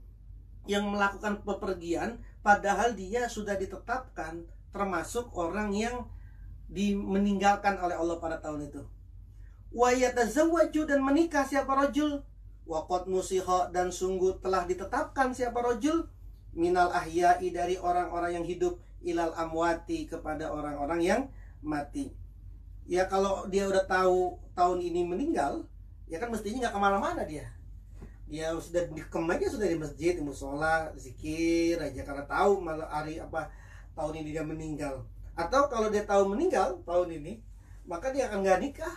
yang melakukan bepergian, padahal dia sudah ditetapkan termasuk orang yang meninggalkan oleh Allah pada tahun itu. Wa yatazawwaju, dan menikah siapa rajul. Wa qad nusikha, dan sungguh telah ditetapkan siapa rajul minal ahya'i, dari orang-orang yang hidup, ilal amwati, kepada orang-orang yang mati. Ya kalau dia udah tahu tahun ini meninggal, ya kan mestinya nggak kemana-mana dia. Dia sudah di aja, sudah di masjid, di musola, zikir aja, karena tahu malah hari apa tahun ini dia meninggal. Atau kalau dia tahu meninggal tahun ini, maka dia akan nggak nikah.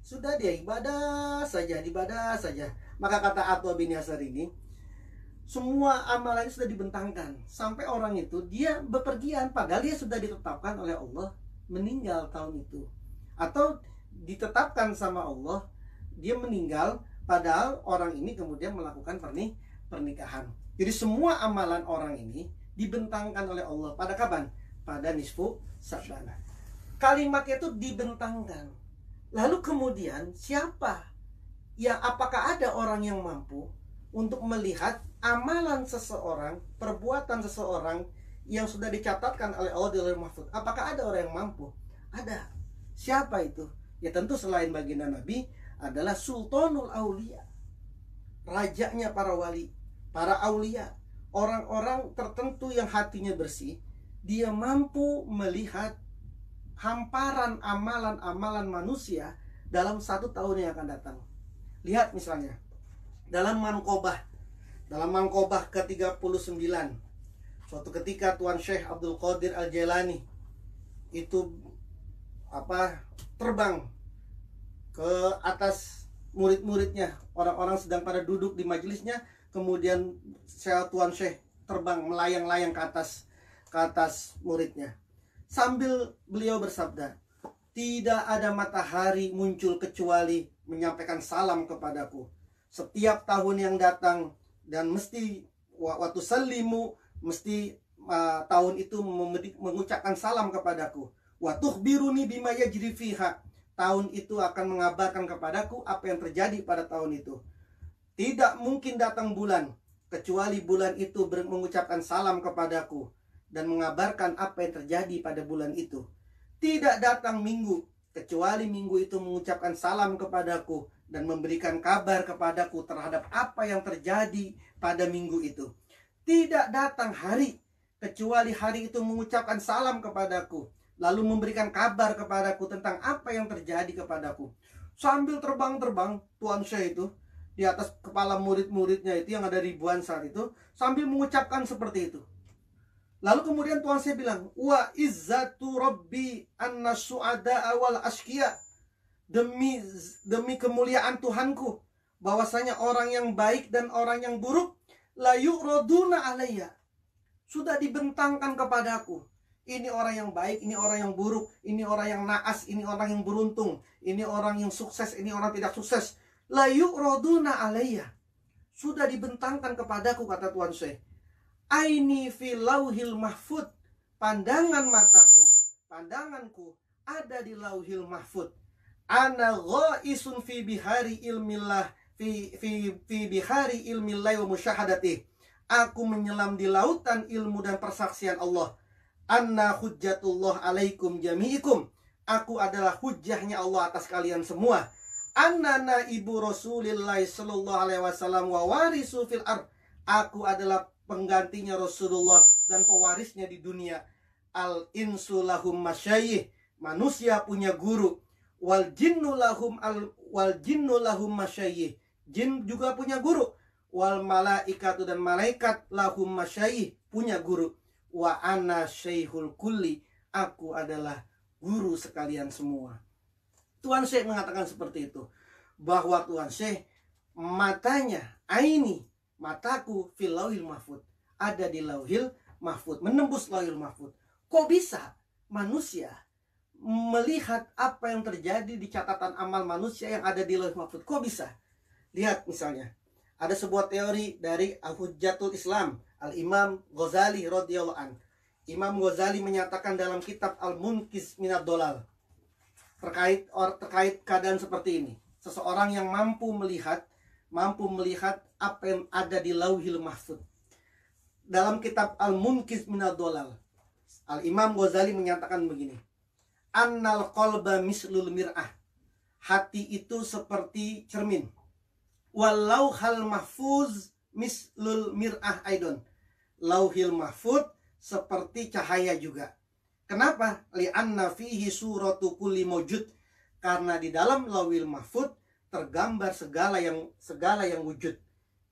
Sudah dia ibadah saja, ibadah saja. Maka kata Atwa bin Yasar ini, semua amalan sudah dibentangkan sampai orang itu dia bepergian, padahal dia sudah ditetapkan oleh Allah meninggal tahun itu, atau ditetapkan sama Allah dia meninggal, padahal orang ini kemudian melakukan pernikahan. Jadi semua amalan orang ini dibentangkan oleh Allah pada kapan? Pada nisfu Sya'ban. Kalimatnya itu dibentangkan. Lalu kemudian siapa yang, apakah ada orang yang mampu untuk melihat amalan seseorang, perbuatan seseorang yang sudah dicatatkan oleh Allah di Lauhul Mahfuz? Apakah ada orang yang mampu? Ada. Siapa itu? Ya tentu selain baginda Nabi adalah Sultanul Aulia, rajanya para wali, para aulia, orang-orang tertentu yang hatinya bersih. Dia mampu melihat hamparan amalan-amalan manusia dalam 1 tahun yang akan datang. Lihat misalnya dalam Manqobah ke-39, suatu ketika Tuan Syekh Abdul Qadir Al-Jailani itu terbang ke atas murid-muridnya, orang-orang sedang pada duduk di majelisnya, kemudian Tuan Syekh terbang melayang-layang ke atas muridnya, sambil beliau bersabda, tidak ada matahari muncul kecuali menyampaikan salam kepadaku setiap tahun yang datang, dan mesti waktu salimu, mesti tahun itu mengucapkan salam kepadaku. Wa tukhbiruni bima yajri fiha, tahun itu akan mengabarkan kepadaku apa yang terjadi pada tahun itu. Tidak mungkin datang bulan kecuali bulan itu mengucapkan salam kepadaku dan mengabarkan apa yang terjadi pada bulan itu. Tidak datang minggu kecuali minggu itu mengucapkan salam kepadaku dan memberikan kabar kepadaku terhadap apa yang terjadi pada minggu itu. Tidak datang hari kecuali hari itu mengucapkan salam kepadaku, lalu memberikan kabar kepadaku tentang apa yang terjadi kepadaku. Sambil terbang-terbang, Tuan Syekh itu di atas kepala murid-muridnya itu yang ada ribuan saat itu, sambil mengucapkan seperti itu. Lalu kemudian Tuan Syekh bilang, wa izzatu rabbi anna su'ada'a wal ashqiya, demi kemuliaan Tuhanku, bahwasanya orang yang baik dan orang yang buruk la yu'raduna alayya, sudah dibentangkan kepadaku. Ini orang yang baik, ini orang yang buruk, ini orang yang naas, ini orang yang beruntung, ini orang yang sukses, ini orang tidak sukses. La yu'raduna alayya, sudah dibentangkan kepadaku, kata Tuan Syekh. Aini fi lauhil mahfud, pandangan mataku, pandanganku ada di lauhil mahfud. Ana ghaisun fi bihari ilmillah, fi bihari ilmillah wa musyahadati, aku menyelam di lautan ilmu dan persaksian Allah. Anna hujjatullah alaikum jami'ikum, aku adalah hujjahnya Allah atas kalian semua. Anna naibu Rasulillah sallallahu alaihi wasallam wa warisu fil ard, aku adalah penggantinya Rasulullah dan pewarisnya di dunia. Al insu lahum masyayikh, manusia punya guru. Wal jinnu lahum masyayikh, jin juga punya guru. Wal malaikatu, dan malaikat lahum masyayikh, punya guru. Wa ana syekhul kulli, aku adalah guru sekalian semua. Tuan Syekh mengatakan seperti itu, bahwa Tuan Syekh matanya, aini, mataku fil lauhil mahfud, ada di lauhil mahfud, menembus lauhil mahfud. Kok bisa manusia melihat apa yang terjadi di catatan amal manusia yang ada di lauhil mahfud? Kok bisa? Lihat misalnya, ada sebuah teori dari Al-Hujjatul Islam, Al-Imam Ghazali radhiyallahu an. Imam Ghazali menyatakan dalam kitab Al-Munqiz Minad Dolal, terkait keadaan seperti ini. Seseorang yang mampu melihat apa yang ada di lauhil mahfud. Dalam kitab Al-Munqiz Minad Dolal, Al-Imam Ghazali menyatakan begini, annal qalba mislul mir'ah, hati itu seperti cermin. Walau hal mahfuz mislul mir'ah aidon. Lauhil mahfud seperti cahaya juga. Kenapa? Li'anna fihi suratu kulli mawjud. Karena di dalam lauhil mahfud tergambar segala yang wujud.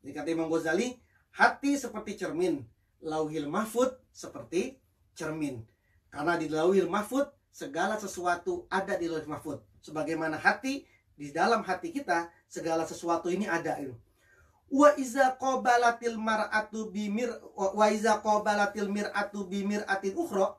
Jadi kata Imam Ghazali, hati seperti cermin, lauhil mahfud seperti cermin. Karena di lauhil mahfud segala sesuatu ada di lauhil mahfud. Sebagaimana hati, di dalam hati kita segala sesuatu ini ada. Wa iza qabalatil mar'atu bimiratin ukhra.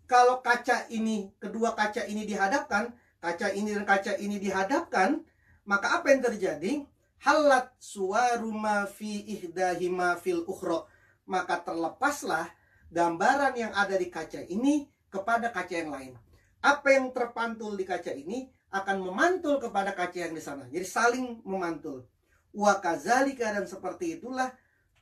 Kalau kaca ini, kedua kaca ini dihadapkan, kaca ini dan kaca ini dihadapkan, maka apa yang terjadi? Halat suwaru ma fi ihdahima fil ukhra. Maka terlepaslah gambaran yang ada di kaca ini kepada kaca yang lain. Apa yang terpantul di kaca ini akan memantul kepada kaca yang di sana. Jadi saling memantul. Wa kadzalika, dan seperti itulah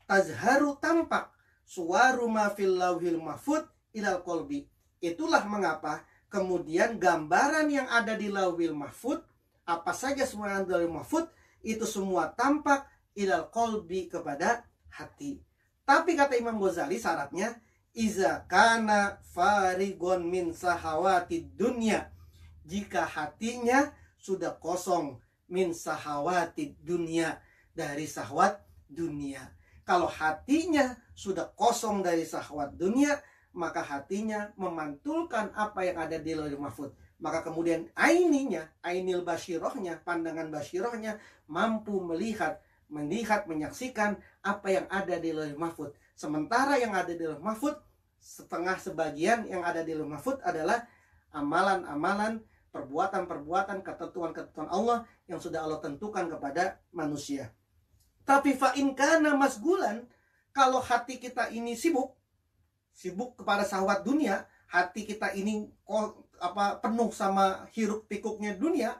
tazharu, tampak suwaru ma fil lauhil mahfud ilal qalbi. Itulah mengapa kemudian gambaran yang ada di lauhil mahfud, apa saja semua yang ada di lauhil mahfud, itu semua tampak ilal qalbi, kepada hati. Tapi kata Imam Ghazali syaratnya, iza kana farigon min sahawati dunya. Jika hatinya sudah kosong min sahawati dunia, dari syahwat dunia. Kalau hatinya sudah kosong dari syahwat dunia, maka hatinya memantulkan apa yang ada di lauhil mahfud. Maka kemudian aininya, ainil basyirohnya, pandangan basyirohnya mampu melihat, menyaksikan apa yang ada di lauhil mahfud. Sementara yang ada di lauhil mahfud, setengah sebagian yang ada di lauhil mahfud adalah amalan-amalan, perbuatan-perbuatan, ketentuan-ketentuan Allah yang sudah Allah tentukan kepada manusia. Tapi fa'in kana masgulan, kalau hati kita ini sibuk kepada syahwat dunia, hati kita ini penuh sama hiruk pikuknya dunia,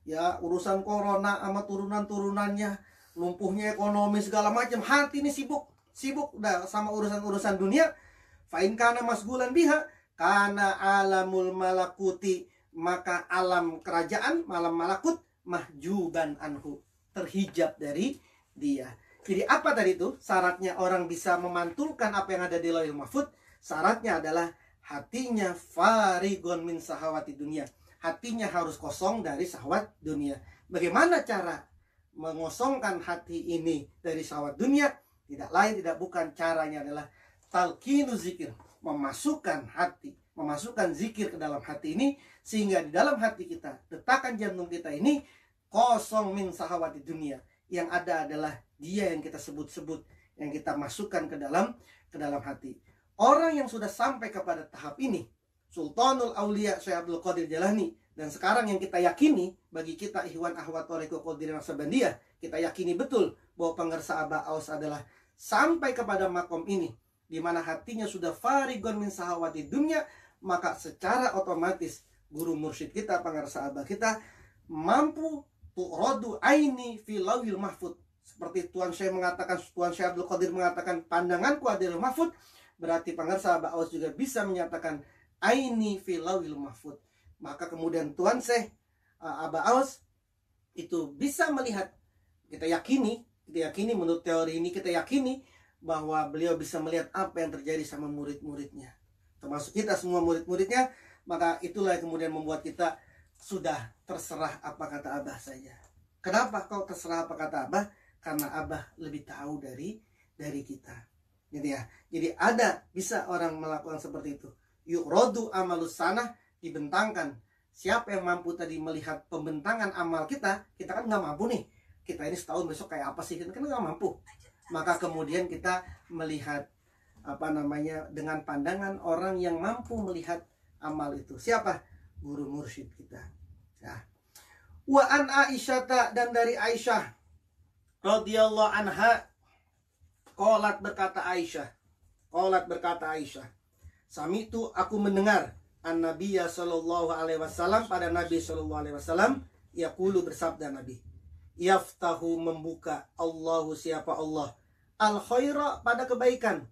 ya urusan corona sama turunan-turunannya, lumpuhnya ekonomi segala macam, hati ini sibuk dah sama urusan-urusan dunia. Fa'in kana masgulan biha kana alamul malakuti, maka alam kerajaan, malam malakut, mahjuban anhu, terhijab dari dia. Jadi apa tadi itu? Syaratnya orang bisa memantulkan apa yang ada di lauhil mahfud, syaratnya adalah hatinya farigon min sahawati dunia. Hatinya harus kosong dari syahwat dunia. Bagaimana cara mengosongkan hati ini dari syahwat dunia? Tidak lain tidak bukan, caranya adalah talqinu zikir, memasukkan zikir ke dalam hati ini, sehingga di dalam hati kita, detakan jantung kita ini kosong min sahawati dunia. Yang ada adalah dia yang kita sebut-sebut, yang kita masukkan ke dalam hati. Orang yang sudah sampai kepada tahap ini, Sultanul Aulia Syekh Abdul Qadir Jalani, dan sekarang yang kita yakini bagi kita ikhwan ahwat thariqah Qadiriyah Naqsabandiyah, kita yakini betul bahwa pengersa Aba Aus adalah sampai kepada makom ini, di mana hatinya sudah farigon min sahawati dunya, maka secara otomatis guru mursyid kita, pengersa Aba kita, mampu tu'radu aini fi lauhil mahfud. Seperti Tuan Syekh Abdul Qadir mengatakan, pandanganku ada di mahfud, berarti pengersa Aba Aus juga bisa menyatakan aini fi lauhil mahfud. Maka kemudian Tuan Syekh Aba Aus itu bisa melihat, kita yakini menurut teori ini, kita yakini bahwa beliau bisa melihat apa yang terjadi sama murid-muridnya, termasuk kita semua murid-muridnya. Maka itulah yang kemudian membuat kita sudah terserah apa kata Abah saja. Kenapa kau terserah apa kata Abah? Karena Abah lebih tahu dari kita. Gitu ya. Jadi bisa orang melakukan seperti itu. Yu'radu amalus sanah, dibentangkan. Siapa yang mampu tadi melihat pembentangan amal kita kan nggak mampu nih. Kita ini setahun besok kayak apa sih? Kita kan nggak mampu. Maka kemudian kita melihat dengan pandangan orang yang mampu melihat amal itu. Siapa? Guru mursyid kita. Ya. Wa an Aisyah, dan dari Aisyah radhiyallahu anha, qalat berkata Aisyah, sami'tu, aku mendengar an-nabiyya sallallahu alaihi wasallam, pada Nabi sallallahu alaihi wasallam, yaqulu, bersabda Nabi, yaftahu, membuka, Allahu, siapa Allah, al khaira, pada kebaikan,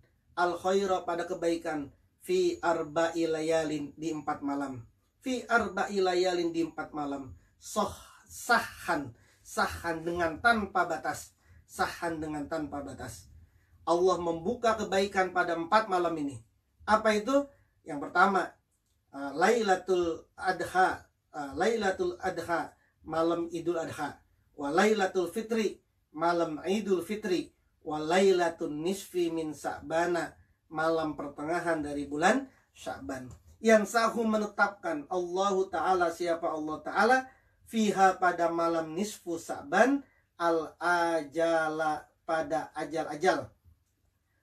fi arba'i layalin, di 4 malam, fi arba'i layalin, di 4 malam, sahhan, sahan dengan tanpa batas. Sahan dengan tanpa batas. Allah membuka kebaikan pada 4 malam ini. Apa itu? Yang pertama, Lailatul Adha, Lailatul Adha, malam Idul Adha. Wa Lailatul Fitri, malam Idul Fitri. Wa Lailatul Nisfi min Sa'bana, malam pertengahan dari bulan Sya'ban. Yang sahu menetapkan Allahu Ta'ala, siapa Allah Ta'ala, fiha pada malam nisfu Sa'ban, al-ajala pada ajal-ajal,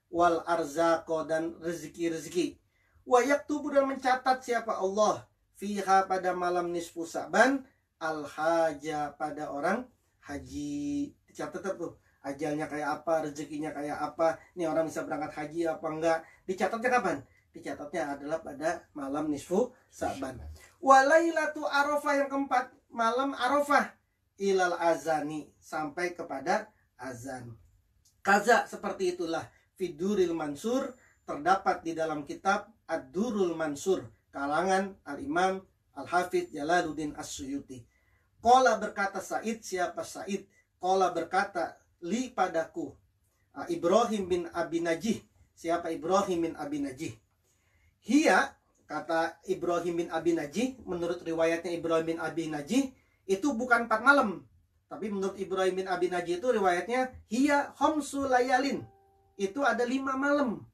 wal arzaqo dan rezeki-rezeki, wa yaktubu dan mencatat siapa Allah, fiha pada malam nisfu Sa'ban, al-haja pada orang haji. Dicatat tuh ajalnya kayak apa, rezekinya kayak apa, ini orang bisa berangkat haji apa enggak. Dicatatnya kapan? Dicatatnya adalah pada malam nisfu Sa'ban. Walailatu Arafah, yang keempat, malam Arafah, ilal azani, sampai kepada azan. Kaza seperti itulah Fiduril Mansur, terdapat di dalam kitab Ad-Durul Mansur, kalangan Al-Imam Al-Hafidh Jalaluddin As-Suyuti. Qala berkata Sa'id, siapa Sa'id? Qala berkata li padaku Ibrahim bin Abi Najih, siapa Ibrahim bin Abi Najih? Hiya, kata Ibrahim bin Abi Najih, menurut riwayatnya Ibrahim bin Abi Najih itu bukan 4 malam, tapi menurut Ibrahim bin Abi Najih itu riwayatnya hiya khamsu layalin, itu ada 5 malam.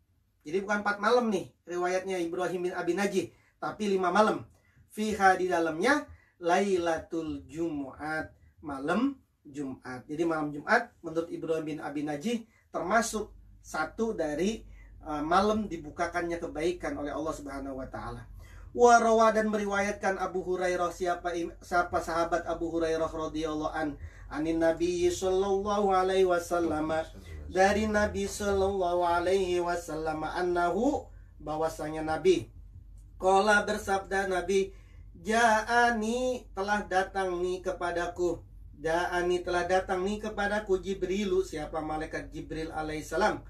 Jadi bukan 4 malam nih riwayatnya Ibrahim bin Abi Najih, tapi 5 malam. Fiha, di dalamnya, Lailatul Jumu'at, malam Jumat. Jadi malam Jumat menurut Ibrahim bin Abi Najih termasuk satu dari malam dibukakannya kebaikan oleh Allah Subhanahu wa taala. Warawa, dan meriwayatkan Abu Hurairah, siapa sahabat Abu Hurairah radhiyallahu anin Nabi sallallahu alaihi wasallam, dari Nabi sallallahu alaihi wasallam, annahu, bahwasanya Nabi, qala bersabda Nabi, ja'ani, telah datang nih kepadaku, ja'ani, telah datang nih kepadaku, Jibrilu, siapa malaikat Jibril alaihissalam,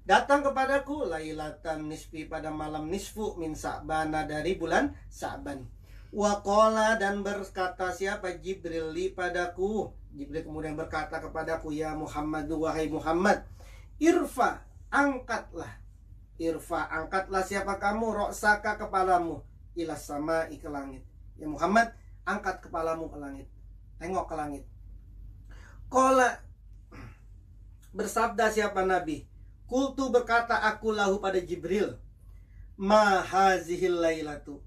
datang kepadaku, lailatan nisfi, pada malam nisfu min Sa'bana, dari bulan Sa'ban. Wa qala, dan berkata siapa Jibril li padaku, Jibril kemudian berkata kepadaku, ya Muhammad, wahai Muhammad, irfa, angkatlah, irfa, angkatlah siapa kamu, roksaka, kepalamu, ilas sama, ke langit. Ya Muhammad, angkat kepalamu ke langit, tengok ke langit. Qala, bersabda siapa Nabi, kultu, berkata aku lahu pada Jibril, ma hazihil lailatu,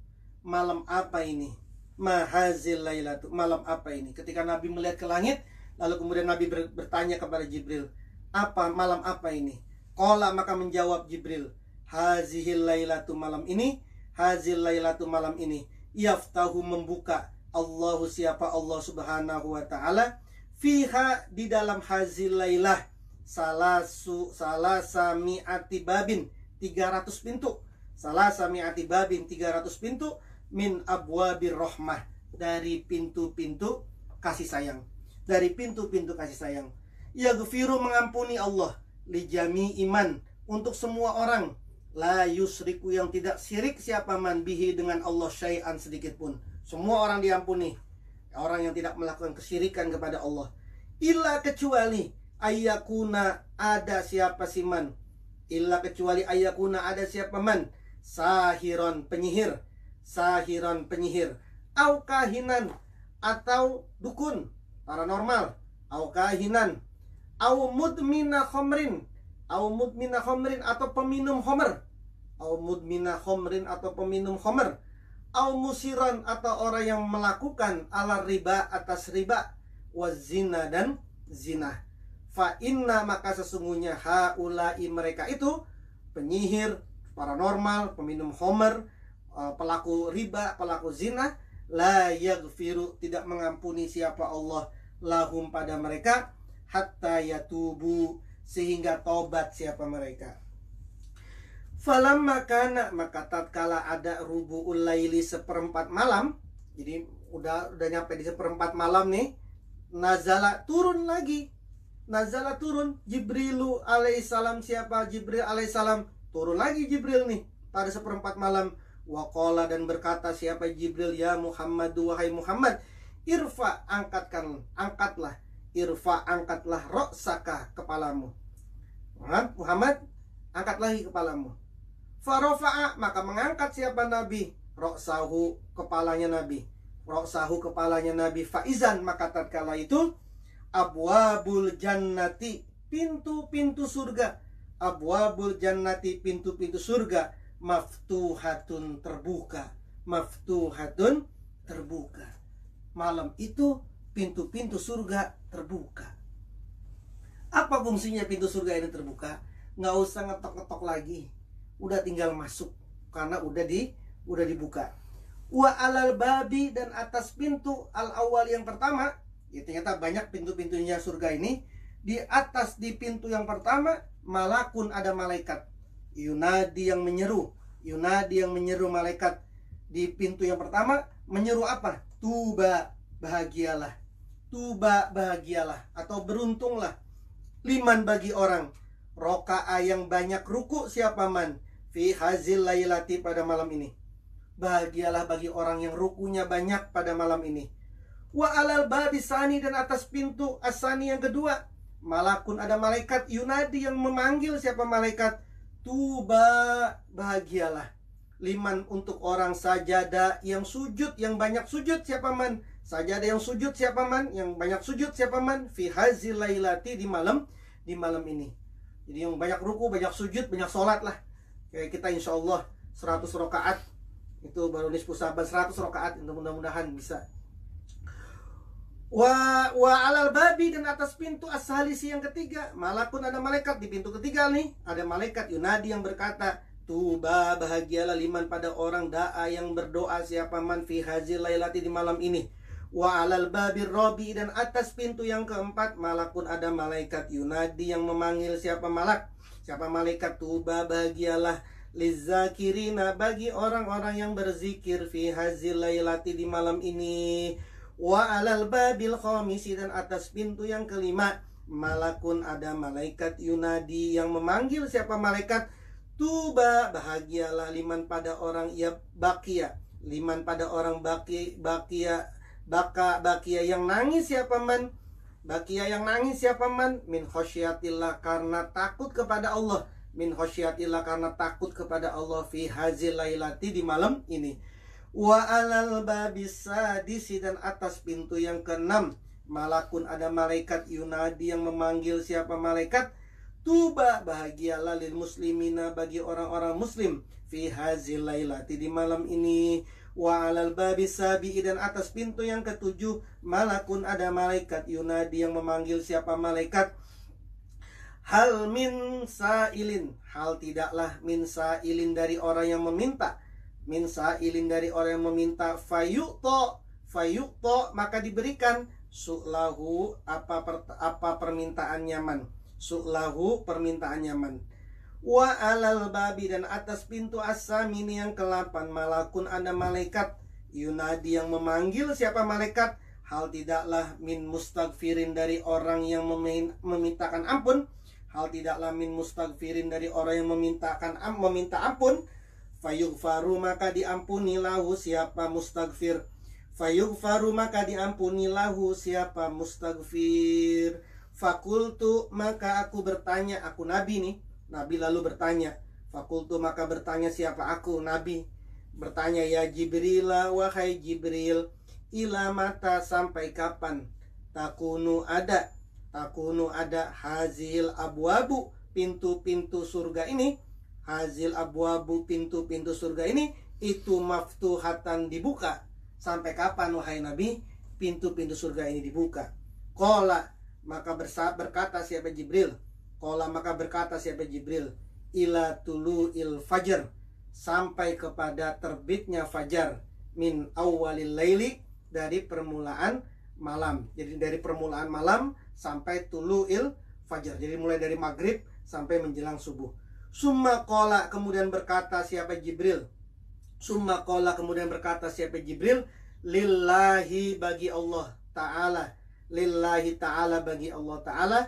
malam apa ini, ma hazil lailatu, malam apa ini. Ketika Nabi melihat ke langit, lalu kemudian Nabi bertanya kepada Jibril, apa, malam apa ini? Qala, maka menjawab Jibril, hazihil lailatu, malam ini, hazil lailatu, malam ini, yaftahu, membuka, Allahu, siapa Allah Subhanahu wa ta'ala, fiha, di dalam hazil lailah, salasa mi'ati babin, 300 pintu, salasa mi'ati babin, 300 pintu, min abwabir rahmah, dari pintu-pintu kasih sayang, dari pintu-pintu kasih sayang. Yaghfiru, mengampuni Allah, li jami iman, untuk semua orang, la yusriku, yang tidak syirik siapa man bihi, dengan Allah, syai'an, sedikit pun. Semua orang diampuni, orang yang tidak melakukan kesyirikan kepada Allah. Illa, kecuali ayakuna, ada siapa si man, illa, kecuali ayakuna, ada siapa man, sahiron, penyihir, sahiron, penyihir, au kahinan, atau dukun, paranormal, au kahinan, au mudmina khomrin, au mudmina khomrin, atau peminum homer, au mudmina khomrin, atau peminum homer, au musiran, atau orang yang melakukan ala riba, atas riba, wazina, dan zina. Fa inna, maka sesungguhnya haulai, mereka itu, penyihir, paranormal, peminum homer, pelaku riba, pelaku zina, la yaghfiru, tidak mengampuni siapa Allah, lahum, pada mereka, hatta yatubu, sehingga tobat siapa mereka. Falamma kana, maka tatkala ada rubu'ul laili, seperempat malam, jadi udah nyampe di seperempat malam nih, nazala, turun lagi, nazala, turun, Jibrilu alaihissalam, siapa Jibril alaihissalam, turun lagi Jibril nih pada seperempat malam. Waqala, dan berkata siapa Jibril, ya Muhammad, wahai Muhammad, irfa, angkatlah, irfa, angkatlah ra'saka, kepalamu. Muhammad, angkat lagi kepalamu. Farofa'a, maka mengangkat siapa Nabi? Ra'sahu, kepalanya Nabi. Ra'sahu, kepalanya Nabi. Faizan, maka tatkala itu abwabul jannati, pintu-pintu surga. Abwabul jannati, pintu-pintu surga. Maftuhatun, terbuka. Maftuhatun, terbuka. Malam itu pintu-pintu surga terbuka. Apa fungsinya pintu surga ini terbuka? Nggak usah ngetok-ngetok lagi, udah tinggal masuk karena udah dibuka. Wa alal babi, dan atas pintu al awal yang pertama, ya ternyata banyak pintu-pintunya surga ini. Di atas di pintu yang pertama, malakun, ada malaikat. Yunadi, yang menyeru. Yunadi, yang menyeru malaikat di pintu yang pertama. Menyeru apa? Tuba, bahagialah. Tuba, bahagialah, atau beruntunglah. Liman, bagi orang. Roka'a, yang banyak ruku, siapa man? Fi hazil lailati, pada malam ini. Bahagialah bagi orang yang rukunya banyak pada malam ini. Wa alal babi sani, dan atas pintu asani yang kedua, malakun, ada malaikat. Yunadi, yang memanggil siapa malaikat? Tuba, bahagialah. Liman, untuk orang. Sajada, yang sujud, yang banyak sujud, siapa man? Sajada, yang sujud, siapa man? Yang banyak sujud, siapa man? Fi hazil lailati, di malam ini. Jadi yang banyak ruku, banyak sujud, banyak sholat lah. Kayak kita insya Allah 100 rakaat. Itu baru nisfu saban, 100 rakaat. Mudah-mudahan bisa. Wa alal babi, dan atas pintu as-salisi yang ketiga, malakun, ada malaikat. Di pintu ketiga nih ada malaikat. Yunadi, yang berkata, tuba, bahagialah. Liman, pada orang. Da'a, yang berdoa, siapa man? Fi hazil lailati, di malam ini. Wa alal babir robi, dan atas pintu yang keempat, malakun, ada malaikat. Yunadi, yang memanggil siapa malak? Siapa malaikat? Tuba, bahagialah. Lizzakirina, bagi orang-orang yang berzikir. Fi hazil lailati, di malam ini. Wa alal babil khamisi, dan atas pintu yang kelima, malakun, ada malaikat. Yunadi, yang memanggil siapa malaikat? Tuba, bahagialah. Liman, pada orang. Ya bakia, liman, pada orang. Bakia, yang nangis siapa man? Bakia, yang nangis siapa man? Min khosyatillah, karena takut kepada Allah. Min khosyatillah, karena takut kepada Allah. Fi hazil lailati, di malam ini. Wa alal babis sadisi, dan atas pintu yang keenam, malakun, ada malaikat. Yunadi, yang memanggil siapa malaikat? Tuba, bahagialah. Lil muslimina, bagi orang-orang muslim. Fi hazil lailati, di malam ini. Wa alal babis sabi'i, dan atas pintu yang ketujuh, malakun, ada malaikat. Yunadi, yang memanggil siapa malaikat? Hal min sa'ilin, hal tidaklah. Min sa'ilin, dari orang yang meminta. Min sa'ilin, dari orang yang meminta. Fayu'to, maka diberikan. Su'lahu, apa permintaan nyaman. Su'lahu, permintaan nyaman. Wa alal babi, dan atas pintu as-samini yang ke-8, malakun, ada malaikat. Yunadi, yang memanggil siapa malaikat? Hal tidaklah. Min mustaghfirin, dari orang yang memintakan ampun. Hal tidaklah. Min mustaghfirin, dari orang yang meminta ampun. Fayughfaru, maka diampuni lahu siapa mustaghfir. Fayughfaru, maka diampuni lahu siapa mustaghfir. Fakultu, maka aku bertanya. Aku Nabi nih. Nabi lalu bertanya. Fakultu, maka bertanya siapa aku? Nabi bertanya, ya Jibril, wahai Jibril, ila mata, sampai kapan? Takunu ada hazil abwabu, pintu-pintu surga ini. Hazil abwabu, pintu-pintu surga ini. Itu maftuhatan, dibuka. Sampai kapan wahai Nabi pintu-pintu surga ini dibuka? Qala, maka berkata siapa Jibril? Qala, maka berkata siapa Jibril? Ila tulu'il fajr, sampai kepada terbitnya fajar. Min awwalil laili, dari permulaan malam. Jadi dari permulaan malam sampai tulu'il fajar. Jadi mulai dari maghrib sampai menjelang subuh. Summa qala, kemudian berkata siapa Jibril? Summa qala, kemudian berkata siapa Jibril? Lillahi, bagi Allah Ta'ala. Lillahi Ta'ala, bagi Allah Ta'ala.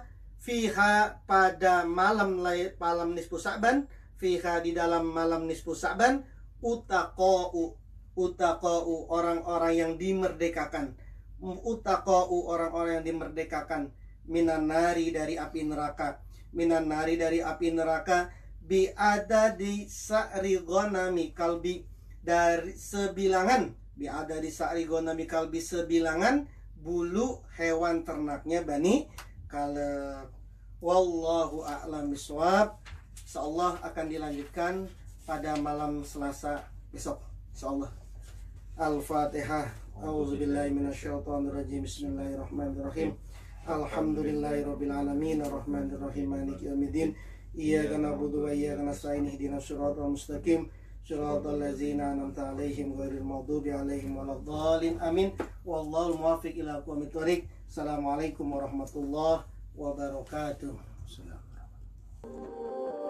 Fiha, pada malam nisfu Sa'ban. Fiha, di dalam malam nisfu Sa'ban. Utaqa'u, orang-orang yang dimerdekakan. utaqa'u, orang-orang yang dimerdekakan, minan nari, dari api neraka, minan nari, dari api neraka, bi'adadi sa'ri ghanami kalbi, dari sebilangan, bi'adadi sa'ri ghanami kalbi, sebilangan bulu hewan ternaknya Bani Kalb. Wallahu a'lam bishawab. Insyaallah akan dilanjutkan pada malam Selasa besok insyaallah. Al-Fatihah. A'udzubillahi minasyaitonirrajim. Bismillahirrahmanirrahim. Alhamdulillahirabbil alamin arrahmanirrahim maliki yaumiddin. Iyyaka na'budu wa iyyaka nasta'in ihdinas siratal mustaqim siratal ladzina an'amta 'alaihim ghairil maghdubi 'alaihim waladdallin. Amin. Wallahul muwaffiq ila aqwamit thoriq. Assalamualaikum warahmatullahi wabarakatuh. Assalamualaikum.